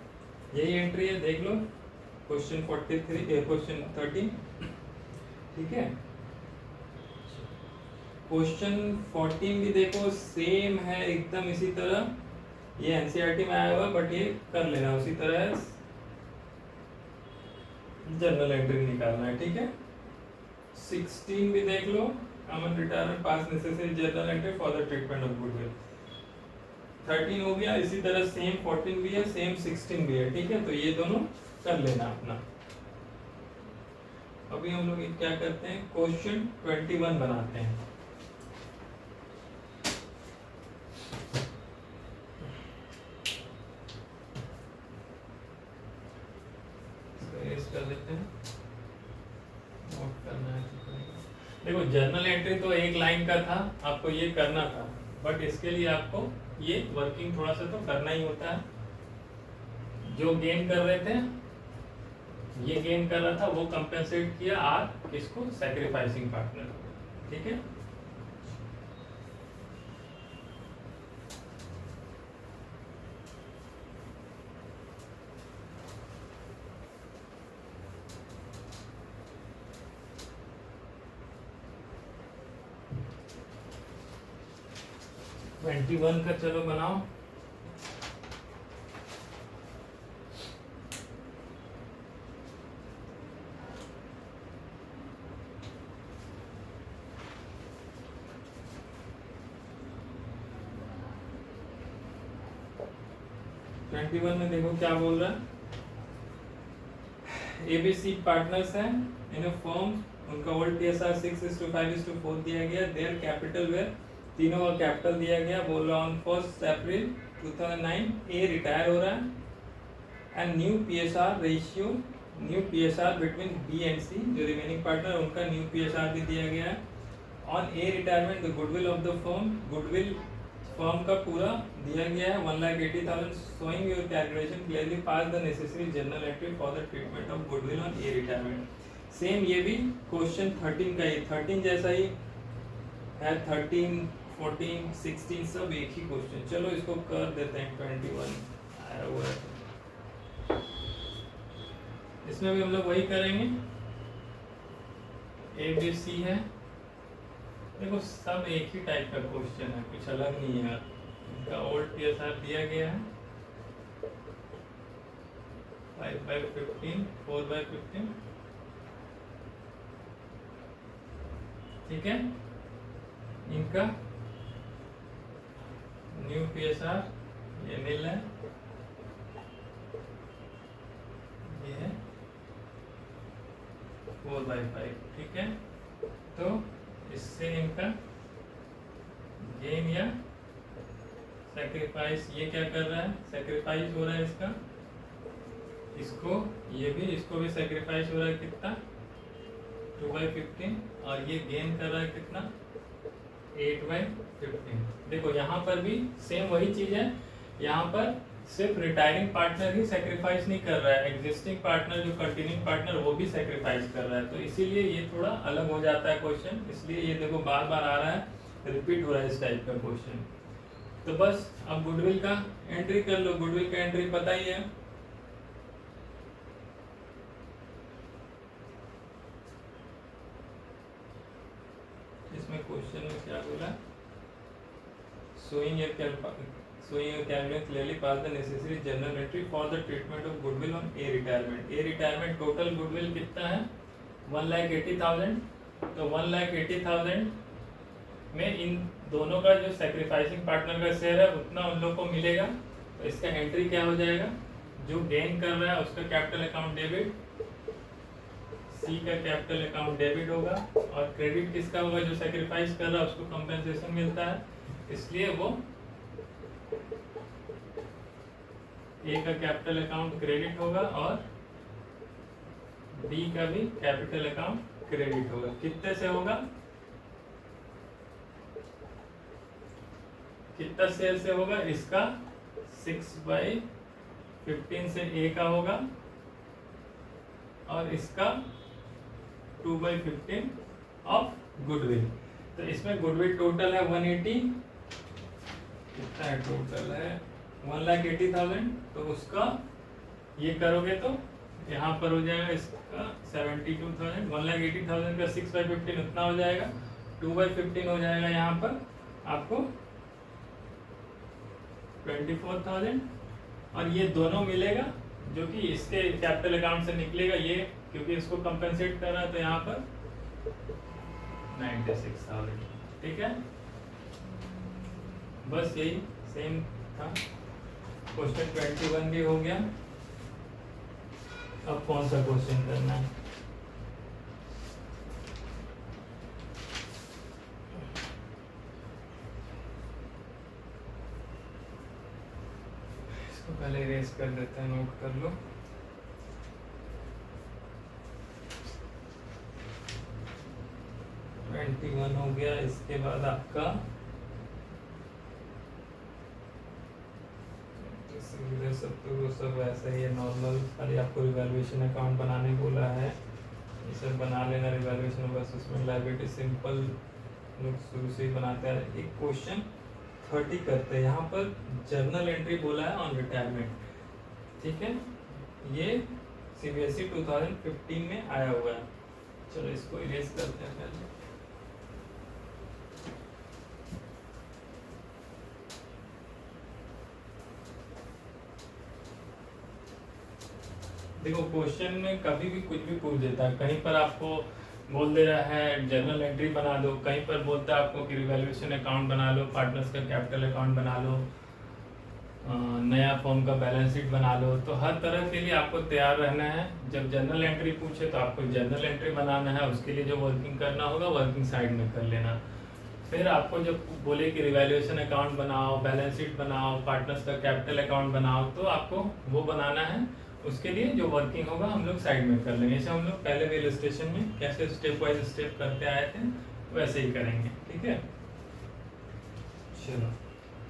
[SPEAKER 1] यही एंट्री है, देख लो क्वेश्चन 43 क्वेश्चन 13, ठीक है। क्वेश्चन 14 भी देखो सेम है एकदम इसी तरह, ये एनसीईआरटी में आया हुआ बट ये कर लेना उसी तरह, जनरल एंट्री निकालना है, ठीक है। 16 भी देख लो, common retirement pass necessary general entry for the treatment of goodwill. 13 हो गया, इसी तरह सेम 14 भी है, सेम 16 भी है, ठीक है। तो ये दोनों कर लेना अपना। अभी हम लोग क्या करते हैं, क्वेश्चन 21 बनाते हैं। कर लेते हैं, नोट करना है। देखो जर्नल एंट्री तो एक लाइन का था, आपको ये करना था, बट इसके लिए आपको ये वर्किंग थोड़ा सा तो करना ही होता है। जो गेन कर रहे थे, ये गेन कर रहा था, वो कंपेंसेट किया आर किसको, सैक्रिफाइसिंग पार्टनर। ठीक है, ट्वेंटी वन का चलो बनाओ। ट्वेंटी वन में देखो क्या बोल रहा है, एबीसी पार्टनर्स हैं इन अ फर्म, उनका ओल्ड पीएसआर 6:5:4 दिया गया, देयर कैपिटल वेयर, तीनों का कैपिटल दिया गया। बोल रहा ऑन 1 अप्रैल 2009 ए रिटायर हो रहा है, and new PSR ratio, new PSR between B and C, जो रिमेनिंग पार्टनर उनका न्यू पीएसआर भी दिया गया है। On a retirement the goodwill of the firm, goodwill firm का पूरा दिया गया है 1,80,000, showing your calculation clearly pass the necessary journal entry for the treatment of goodwill on a retirement. Same ये भी क्वेश्चन 13 का ही, 13 जैसा ही है, 13, 14, 16 सब एक ही क्वेश्चन। चलो इसको कर देते हैं, 21 आया हुआ है, इसमें भी हम लोग वही करेंगे। ए बी सी है, देखो सब एक ही टाइप का क्वेश्चन है, कुछ अलग नहीं है। इनका ओल्ड पीएसआर दिया गया है 5/15, 4/15, ठीक है। इनका न्यू पीएसआर ये नील है, ये है 4/5, ठीक है। तो इससे इनका गेन या सैक्रिफाइस, ये क्या कर रहा है, सैक्रिफाइस हो रहा है इसका, इसको ये भी, इसको भी सैक्रिफाइस हो रहा है कितना, 2/15, और ये गेन कर रहा है कितना, 8/15। देखो यहाँ पर भी सेम वही चीज है, यहाँ पर सिर्फ रिटायरिंग पार्टनर ही सेक्रीफाइस नहीं कर रहा है, एग्जिस्टिंग पार्टनर जो कंटिन्यूइंग पार्टनर वो भी सेक्रीफाइस कर रहा है। तो इसीलिए ये थोड़ा अलग हो जाता है क्वेश्चन, इसलिए ये देखो बार बार आ रहा है, रिपीट हो रहा है इस टाइप का क्वेश्चन। तो बस अब गुडविल का एंट्री कर लो, गुडविल का एंट्री पता ही है, इसमें क्वेश्चन में क्या बोला, showing your calculation clearly pass the necessary journal entry for the treatment of goodwill on A retirement। A retirement total goodwill कितना है, 1,80,000। तो 1,80,000 में इन दोनों का जो सैक्रिफाइसिंग पार्टनर का शेयर है उतना उन लोग को मिलेगा। तो इसका एंट्री क्या हो जाएगा, जो गेन कर रहा है उसका कैपिटल अकाउंट डेबिट, सी का कैपिटल अकाउंट डेबिट होगा, और क्रेडिट किसका होगा, जो सैक्रिफाइस कर रहा है उसको कंपेंसेशन मिलता है, इसलिए वो ए का कैपिटल अकाउंट क्रेडिट होगा और बी का भी कैपिटल अकाउंट क्रेडिट होगा। कितने से होगा, कितना शेयर से होगा, इसका 6/15 से ए का होगा और इसका 2/15 ऑफ गुडविल। तो इसमें गुडविल टोटल है 180, कितना है टोटल है 1,80,000। तो उसका ये करोगे तो यहाँ पर हो जाएगा इसका 72,000, 1,80,000 का 6/15 उतना हो जाएगा, 2/15 हो जाएगा यहाँ पर आपको 24,000, और ये दोनों मिलेगा जो कि इसके कैपिटल अकाउंट से निकलेगा, ये क्योंकि इसको कंपेंसेट कर रहा है तो यहाँ पर 96,000, ठीक है। बस यही सेम था, क्वेश्चन 21 भी हो गया। अब कौन सा क्वेश्चन करना है, इसको पहले इरेज कर देते हैं, नोट कर लो। वन हो गया, इसके बाद आपका इधर सब तो सब वैसा ही है नॉर्मल, खाली आपको रिवैल्यूएशन अकाउंट बनाने बोला है, ये सब बना लेना रिवैल्यूएशन, बस उसमें लायबिलिटी सिंपल लोग शुरू से ही बनाते हैं। एक क्वेश्चन 30 करते हैं, यहाँ पर जर्नल एंट्री बोला है ऑन रिटायरमेंट, ठीक है, ये CBSE 2015 में आया हुआ है। चलो इसको इरेज करते हैं पहले। देखो क्वेश्चन में कभी भी कुछ भी पूछ देता है, कहीं पर आपको बोल दे रहा है जर्नल एंट्री बना दो, कहीं पर बोलता है आपको कि रिवैल्यूएशन अकाउंट बना लो, पार्टनर्स का कैपिटल अकाउंट बना लो, नया फॉर्म का बैलेंस शीट बना लो। तो हर तरह के लिए आपको तैयार रहना है। जब जर्नल एंट्री पूछे तो आपको जर्नल एंट्री बनाना है, उसके लिए जो वर्किंग करना होगा वर्किंग साइड में कर लेना। फिर आपको जब बोले कि रिवैल्यूएशन अकाउंट बनाओ, बैलेंस शीट बनाओ, पार्टनर्स का कैपिटल अकाउंट बनाओ, तो आपको वो बनाना है। उसके लिए जो वर्किंग होगा हम लोग साइड में कर लेंगे। जैसे हम लोग पहले भी इलस्ट्रेशन में कैसे स्टेप बाय स्टेप करते आए थे वैसे ही करेंगे, ठीक है। चलो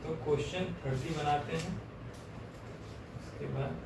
[SPEAKER 1] तो क्वेश्चन 30 बनाते हैं, उसके बाद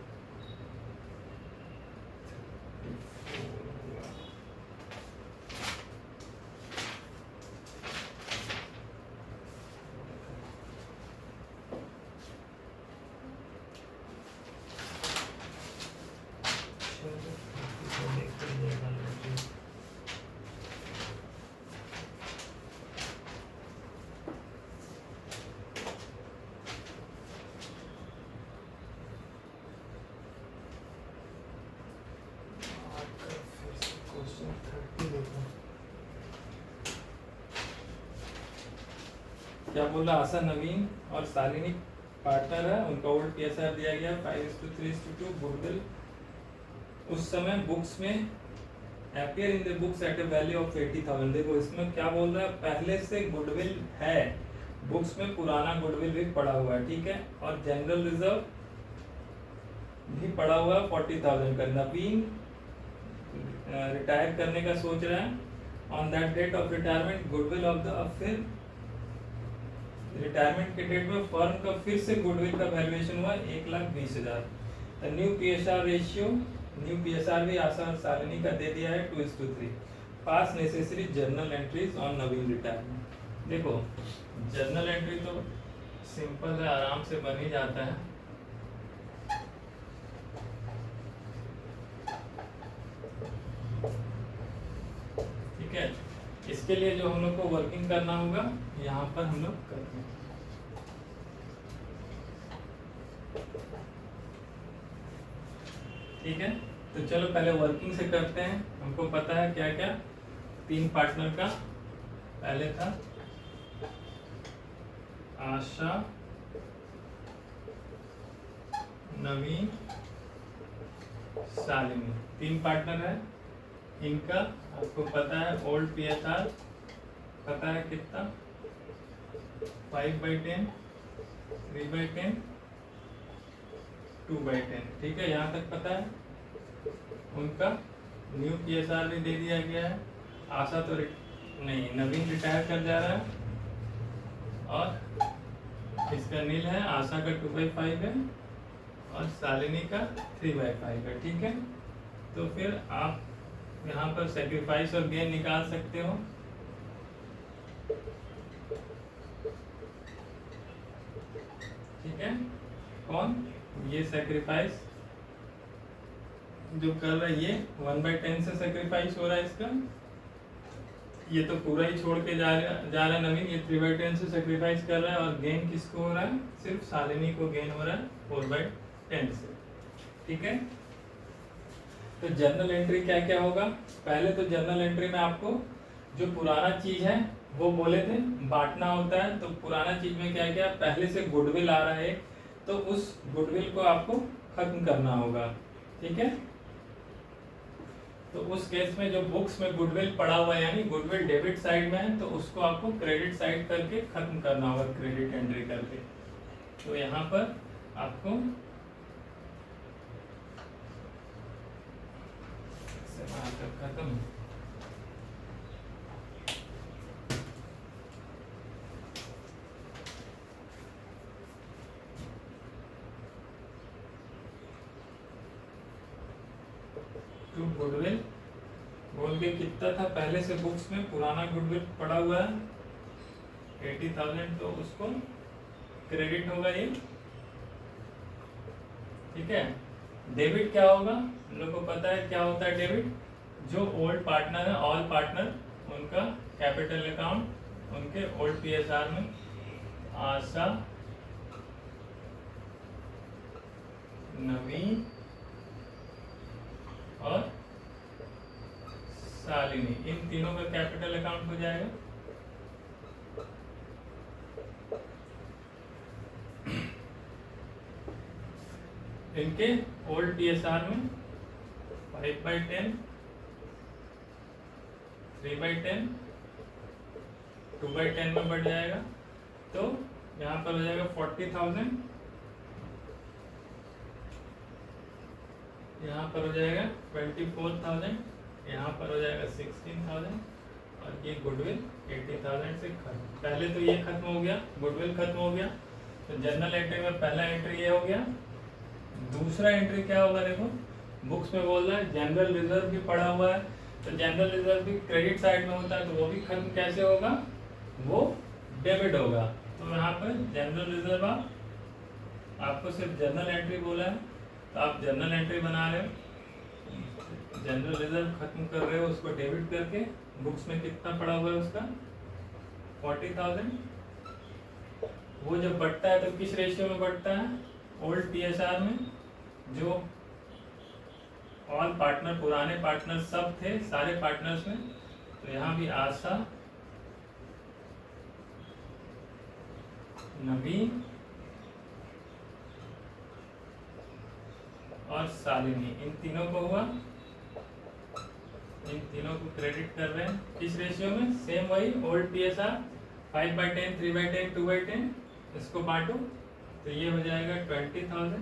[SPEAKER 1] क्या बोला, आशा नवीन और शालिनी पार्टनर है, उनका ओल्ड PSR दिया गया 5:3:2 गुडविल उस समय बुक्स में appear in the books at A value of 80,000। देखो इसमें क्या बोल रहा है, पहले से गुडविल है बुक्स में, पुराना गुडविल भी पड़ा हुआ है, ठीक है, और जनरल रिजर्व भी पड़ा हुआ है 40,000 का। नवीन रिटायर करने का सोच रहा है, on that date of retirement goodwill of the, फिर रिटायरमेंट के डेट में फर्म का फिर से गुडविल का वैल्यूएशन हुआ 1,20,000। तो new PSR ratio, new PSR भी आशा और शालिनी का दे दिया है 2:3। पास necessary journal entries on Naveen retirement. देखो जर्नल एंट्री तो सिंपल है, आराम से बन ही जाता है। ठीक है, इसके लिए जो हम लोग को वर्किंग करना होगा यहाँ पर हम लोग करते हैं। ठीक है, तो चलो पहले वर्किंग से करते हैं। हमको पता है क्या क्या, 3 पार्टनर का, पहले था आशा, नवीन, शालिनी, 3 पार्टनर है। इनका आपको पता है ओल्ड PSR पता है कितना, 5/10, 3/10, 2/10, ठीक है, यहाँ तक पता है। उनका न्यू PSR भी दे दिया गया है। आशा तो नहीं, नवीन रिटायर कर जा रहा है और इसका नील है, आशा का 2/5 है और शालिनी का 3/5 है, ठीक है। तो फिर आप यहाँ पर सेक्रीफाइस और गेन निकाल सकते हो। ठीक है, कौन, ये सेक्रीफाइस जो कर रहा है ये 1/10 से सेक्रीफाइस हो रहा है इसका, ये तो पूरा ही छोड़ के जा रहा है नवीन, ये 3/10 से सेक्रीफाइस कर रहा है। और गेन किसको हो रहा है, सिर्फ शालिनी को गेन हो रहा है 4/10 से, ठीक है। तो जर्नल एंट्री क्या क्या होगा, पहले तो जर्नल एंट्री में आपको जो पुराना चीज है वो बोले थे बांटना होता है। तो पुराना चीज में क्या क्या, पहले से गुडविल आ रहा है तो उस गुडविल को आपको खत्म करना होगा, ठीक है। तो उस केस में जो बुक्स में गुडविल पड़ा हुआ है, यानी गुडविल डेबिट साइड में है, तो उसको आपको क्रेडिट साइड करके खत्म करना होगा, क्रेडिट एंट्री करके। तो यहाँ पर आपको खत्म, टू गुडविल बोल के कितना था पहले से बुक्स में पुराना गुडविल पड़ा हुआ है 80,000, तो उसको क्रेडिट होगा ये, ठीक है। डेबिट क्या होगा, हम लोग को पता है क्या होता है डेबिट, जो ओल्ड पार्टनर है ऑल पार्टनर उनका कैपिटल अकाउंट उनके ओल्ड पीएसआर में आशा, नवीन और शालिनी, इन तीनों का कैपिटल अकाउंट हो जाएगा। इनके ओल्ड पीएसआर में 5/10, 3/10, 2/10 में बढ़ जाएगा, तो यहाँ पर हो जाएगा 40,000, यहाँ पर हो जाएगा 24,000, यहाँ पर हो जाएगा 16,000 और ये गुडविल 80,000 से खत्म। पहले तो ये खत्म हो गया, गुडविल खत्म हो गया, तो जनरल एंट्री में पहला एंट्री ये हो गया। दूसरा एंट्री क्या होगा, देखो बुक्स में बोल रहा है जनरल रिजर्व भी पड़ा हुआ है, तो जनरल रिजर्व भी क्रेडिट साइड में होता है, तो वो भी खत्म कैसे होगा, वो डेबिट होगा। तो यहाँ पर जनरल रिजर्व आपको सिर्फ जनरल एंट्री बोला है, तो आप जनरल एंट्री बना रहे हो, जनरल रिजर्व खत्म कर रहे हो उसको डेबिट करके, बुक्स में कितना पड़ा हुआ है उसका 40,000। वो जब बढ़ता है तो किस रेशियो में बढ़ता है, ओल्ड पीएसआर में, जो ऑल पार्टनर पुराने पार्टनर सब थे सारे पार्टनर्स में, तो यहाँ भी आशा, नवीन और शालिनी, इन तीनों को हुआ, इन तीनों को क्रेडिट कर रहे हैं किस रेशियो में, सेम वही ओल्ड पीएसआर 5/10, 3/10, 2/10, इसको बांटो तो ये हो जाएगा 20,000,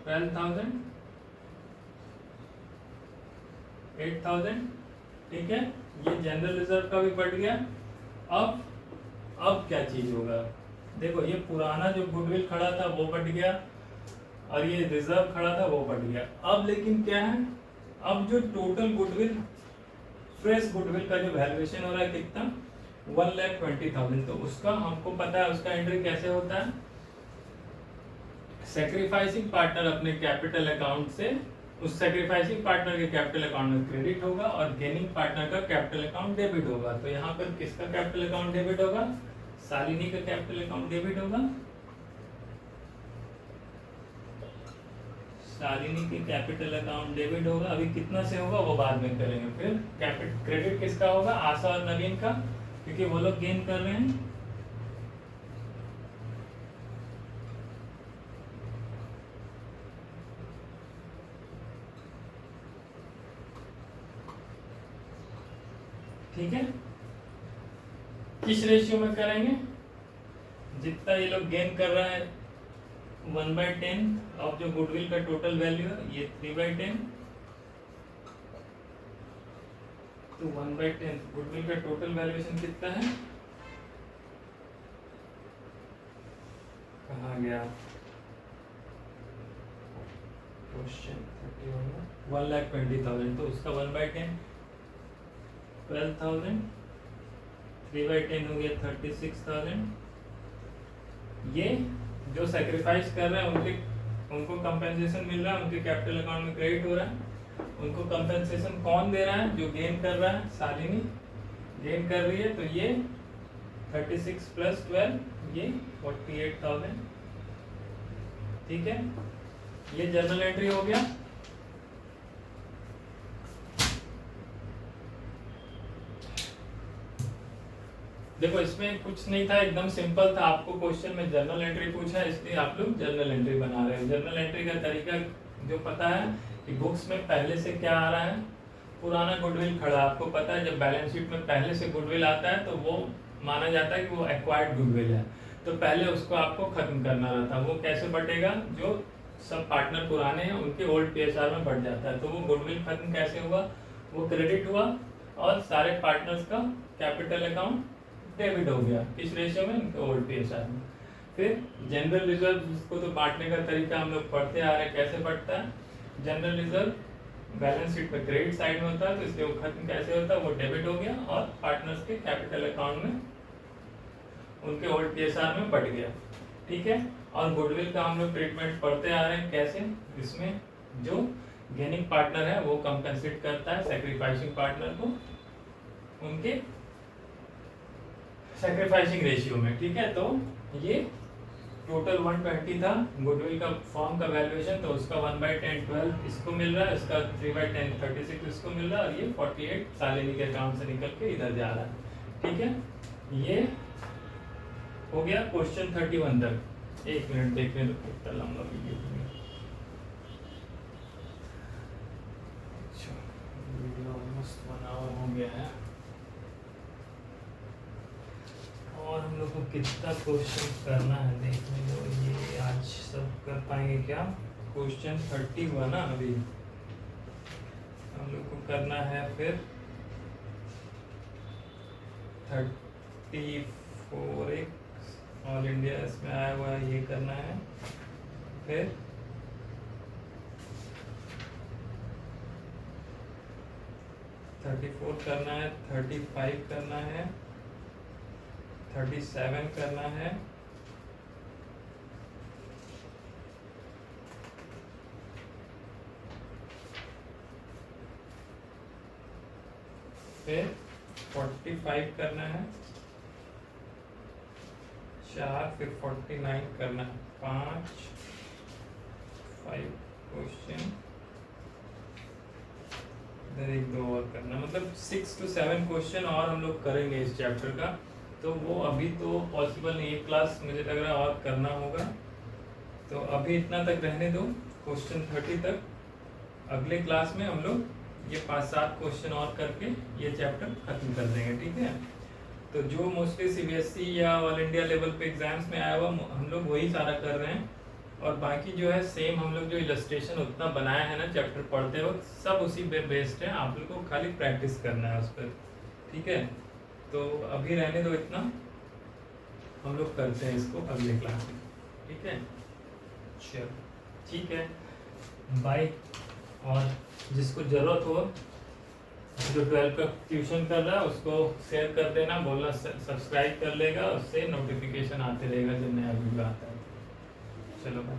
[SPEAKER 1] 12,000, 8,000, ठीक है। ये जनरल रिजर्व का भी बढ़ गया। अब क्या चीज होगा, देखो ये पुराना जो गुडविल खड़ा था वो बढ़ गया और ये रिजर्व खड़ा था वो बढ़ गया। अब लेकिन क्या है, अब जो टोटल गुडविल फ्रेश गुडविल का जो वैल्यूएशन हो रहा है कितना 1,20,000, तो उसका हमको पता है उसका एंट्री कैसे होता है, सैक्रिफाइसिंग पार्टनर अपने कैपिटल अकाउंट से उस सैक्रिफाइसिंग पार्टनर के कैपिटल अकाउंट में क्रेडिट होगा और गेनिंग पार्टनर का कैपिटल अकाउंट डेबिट होगा। तो यहाँ पर किसका कैपिटल अकाउंट डेबिट होगा, शालिनी का कैपिटल अकाउंट डेबिट होगा, शालिनी के कैपिटल अकाउंट डेबिट होगा। अभी कितना से होगा वो बाद में करेंगे। फिर कैपिटल क्रेडिट किसका होगा, आशा और नवीन का, क्योंकि वो लोग गेन कर रहे हैं। ठीक है, किस रेशियो में करेंगे, जितना ये लोग गेन कर रहा है 1/10 ऑफ जो गुडविल का टोटल वैल्यू है, ये 3/10, तो 1/10 गुडविल का टोटल वैल्यूएशन कितना है, कहाँ गया क्वेश्चन 1,20,000, तो उसका 1/10 12,000, 3/10 हो गया 36,000। ये जो सैक्रिफाइस कर रहे हैं उनको कंपेंसेशन मिल रहा है, उनके कैपिटल अकाउंट में क्रेडिट हो रहा है। उनको कंपेंसेशन कौन दे रहा है, जो गेन कर रहा है, शालिनी गेन कर रही है, तो ये 36 + 12 ये 48,000, ठीक है। ये जर्नल एंट्री हो गया। देखो इसमें कुछ नहीं था, एकदम सिंपल था। आपको क्वेश्चन में जर्नल एंट्री पूछा है, इसलिए आप लोग जर्नल एंट्री बना रहे हैं। जर्नल एंट्री का तरीका जो पता है कि बुक्स में पहले से क्या आ रहा है, पुराना गुडविल खड़ा, आपको पता है जब बैलेंस शीट में पहले से गुडविल आता है तो वो माना जाता है कि वो एक्वायर्ड गुडविल है, तो पहले उसको आपको खत्म करना रहता है। वो कैसे बटेगा, जो सब पार्टनर पुराने हैं उनके ओल्ड पीएसआर में बढ़ जाता है, तो वो गुडविल खत्म कैसे हुआ, वो क्रेडिट हुआ और सारे पार्टनर्स का कैपिटल अकाउंट डेबिट हो गया। किस रेशियो में, इनके ओल्ड पीएसआर में। फिर जनरल रिजर्व, इसको तो बांटने का तरीका हम लोग पढ़ते आ रहे हैं, कैसे बढ़ता है। जनरल रिजर्व बैलेंस शीट में क्रेडिट साइड में होता है, तो इसलिए वो खत्म कैसे होता है, वो डेबिट हो गया और पार्टनर्स के कैपिटल अकाउंट में उनके ओल्ड पीएसआर में बढ़ गया, ठीक है। और गुडविल का हम लोग ट्रीटमेंट पढ़ते आ रहे हैं कैसे, इसमें जो गेनिंग पार्टनर है वो कंपेंसेट करता है सैक्रिफाइसिंग पार्टनर को उनके सैक्रिफाइसिंग रेशियो में, ठीक है। तो ये टोटल 120 था गुडविल का फॉर्म का वैल्यूएशन, तो उसका 1/10 12 इसको मिल रहा है, इसका 3/10 36 इसको मिल रहा है, और ये 48 सालेनी के अकाउंट से निकल के इधर जा रहा है, ठीक है। ये हो गया क्वेश्चन 31 तक। एक मिनट देखने दो कितना लंबा वीडियो ऑलमोस्ट 1 आवर हो गया है, और हम लोग को कितना क्वेश्चन करना है देखने दो। ये आज सब कर पाएंगे क्या? क्वेश्चन 31 ना, अभी हम लोग को करना है फिर 34 एक ऑल इंडिया इसमें आया हुआ है, ये करना है। फिर थर्टी 34 करना है, 35 करना है, 37 करना है, फिर 45 करना है 4, फिर 49 करना है 5 क्वेश्चन, इधर 1-2 और करना, मतलब 6 to 7 क्वेश्चन और हम लोग करेंगे इस चैप्टर का। तो वो अभी तो पॉसिबल नहीं, एक क्लास मुझे लग रहा है और करना होगा, तो अभी इतना तक रहने दो क्वेश्चन 30 तक। अगले क्लास में हम लोग ये 5-7 क्वेश्चन और करके ये चैप्टर खत्म कर देंगे, ठीक है। तो जो मोस्टली सीबीएसई या ऑल इंडिया लेवल पे एग्जाम्स में आया हुआ हम लोग वही सारा कर रहे हैं, और बाकी जो है सेम हम लोग जो इलस्ट्रेशन उतना बनाया है ना चैप्टर पढ़ते वक्त, सब उसी पे बेस्ड है, आप लोग को खाली प्रैक्टिस करना है उस पर, ठीक है। तो अभी रहने दो इतना, हम लोग करते हैं इसको अगले क्लास में, ठीक है। चलो ठीक है, बाय। और जिसको ज़रूरत हो, जो 12 का ट्यूशन कर रहा है उसको शेयर कर देना, बोलना सब्सक्राइब कर लेगा, उससे नोटिफिकेशन आते रहेगा जब नया वीडियो आता है। चलो बाय।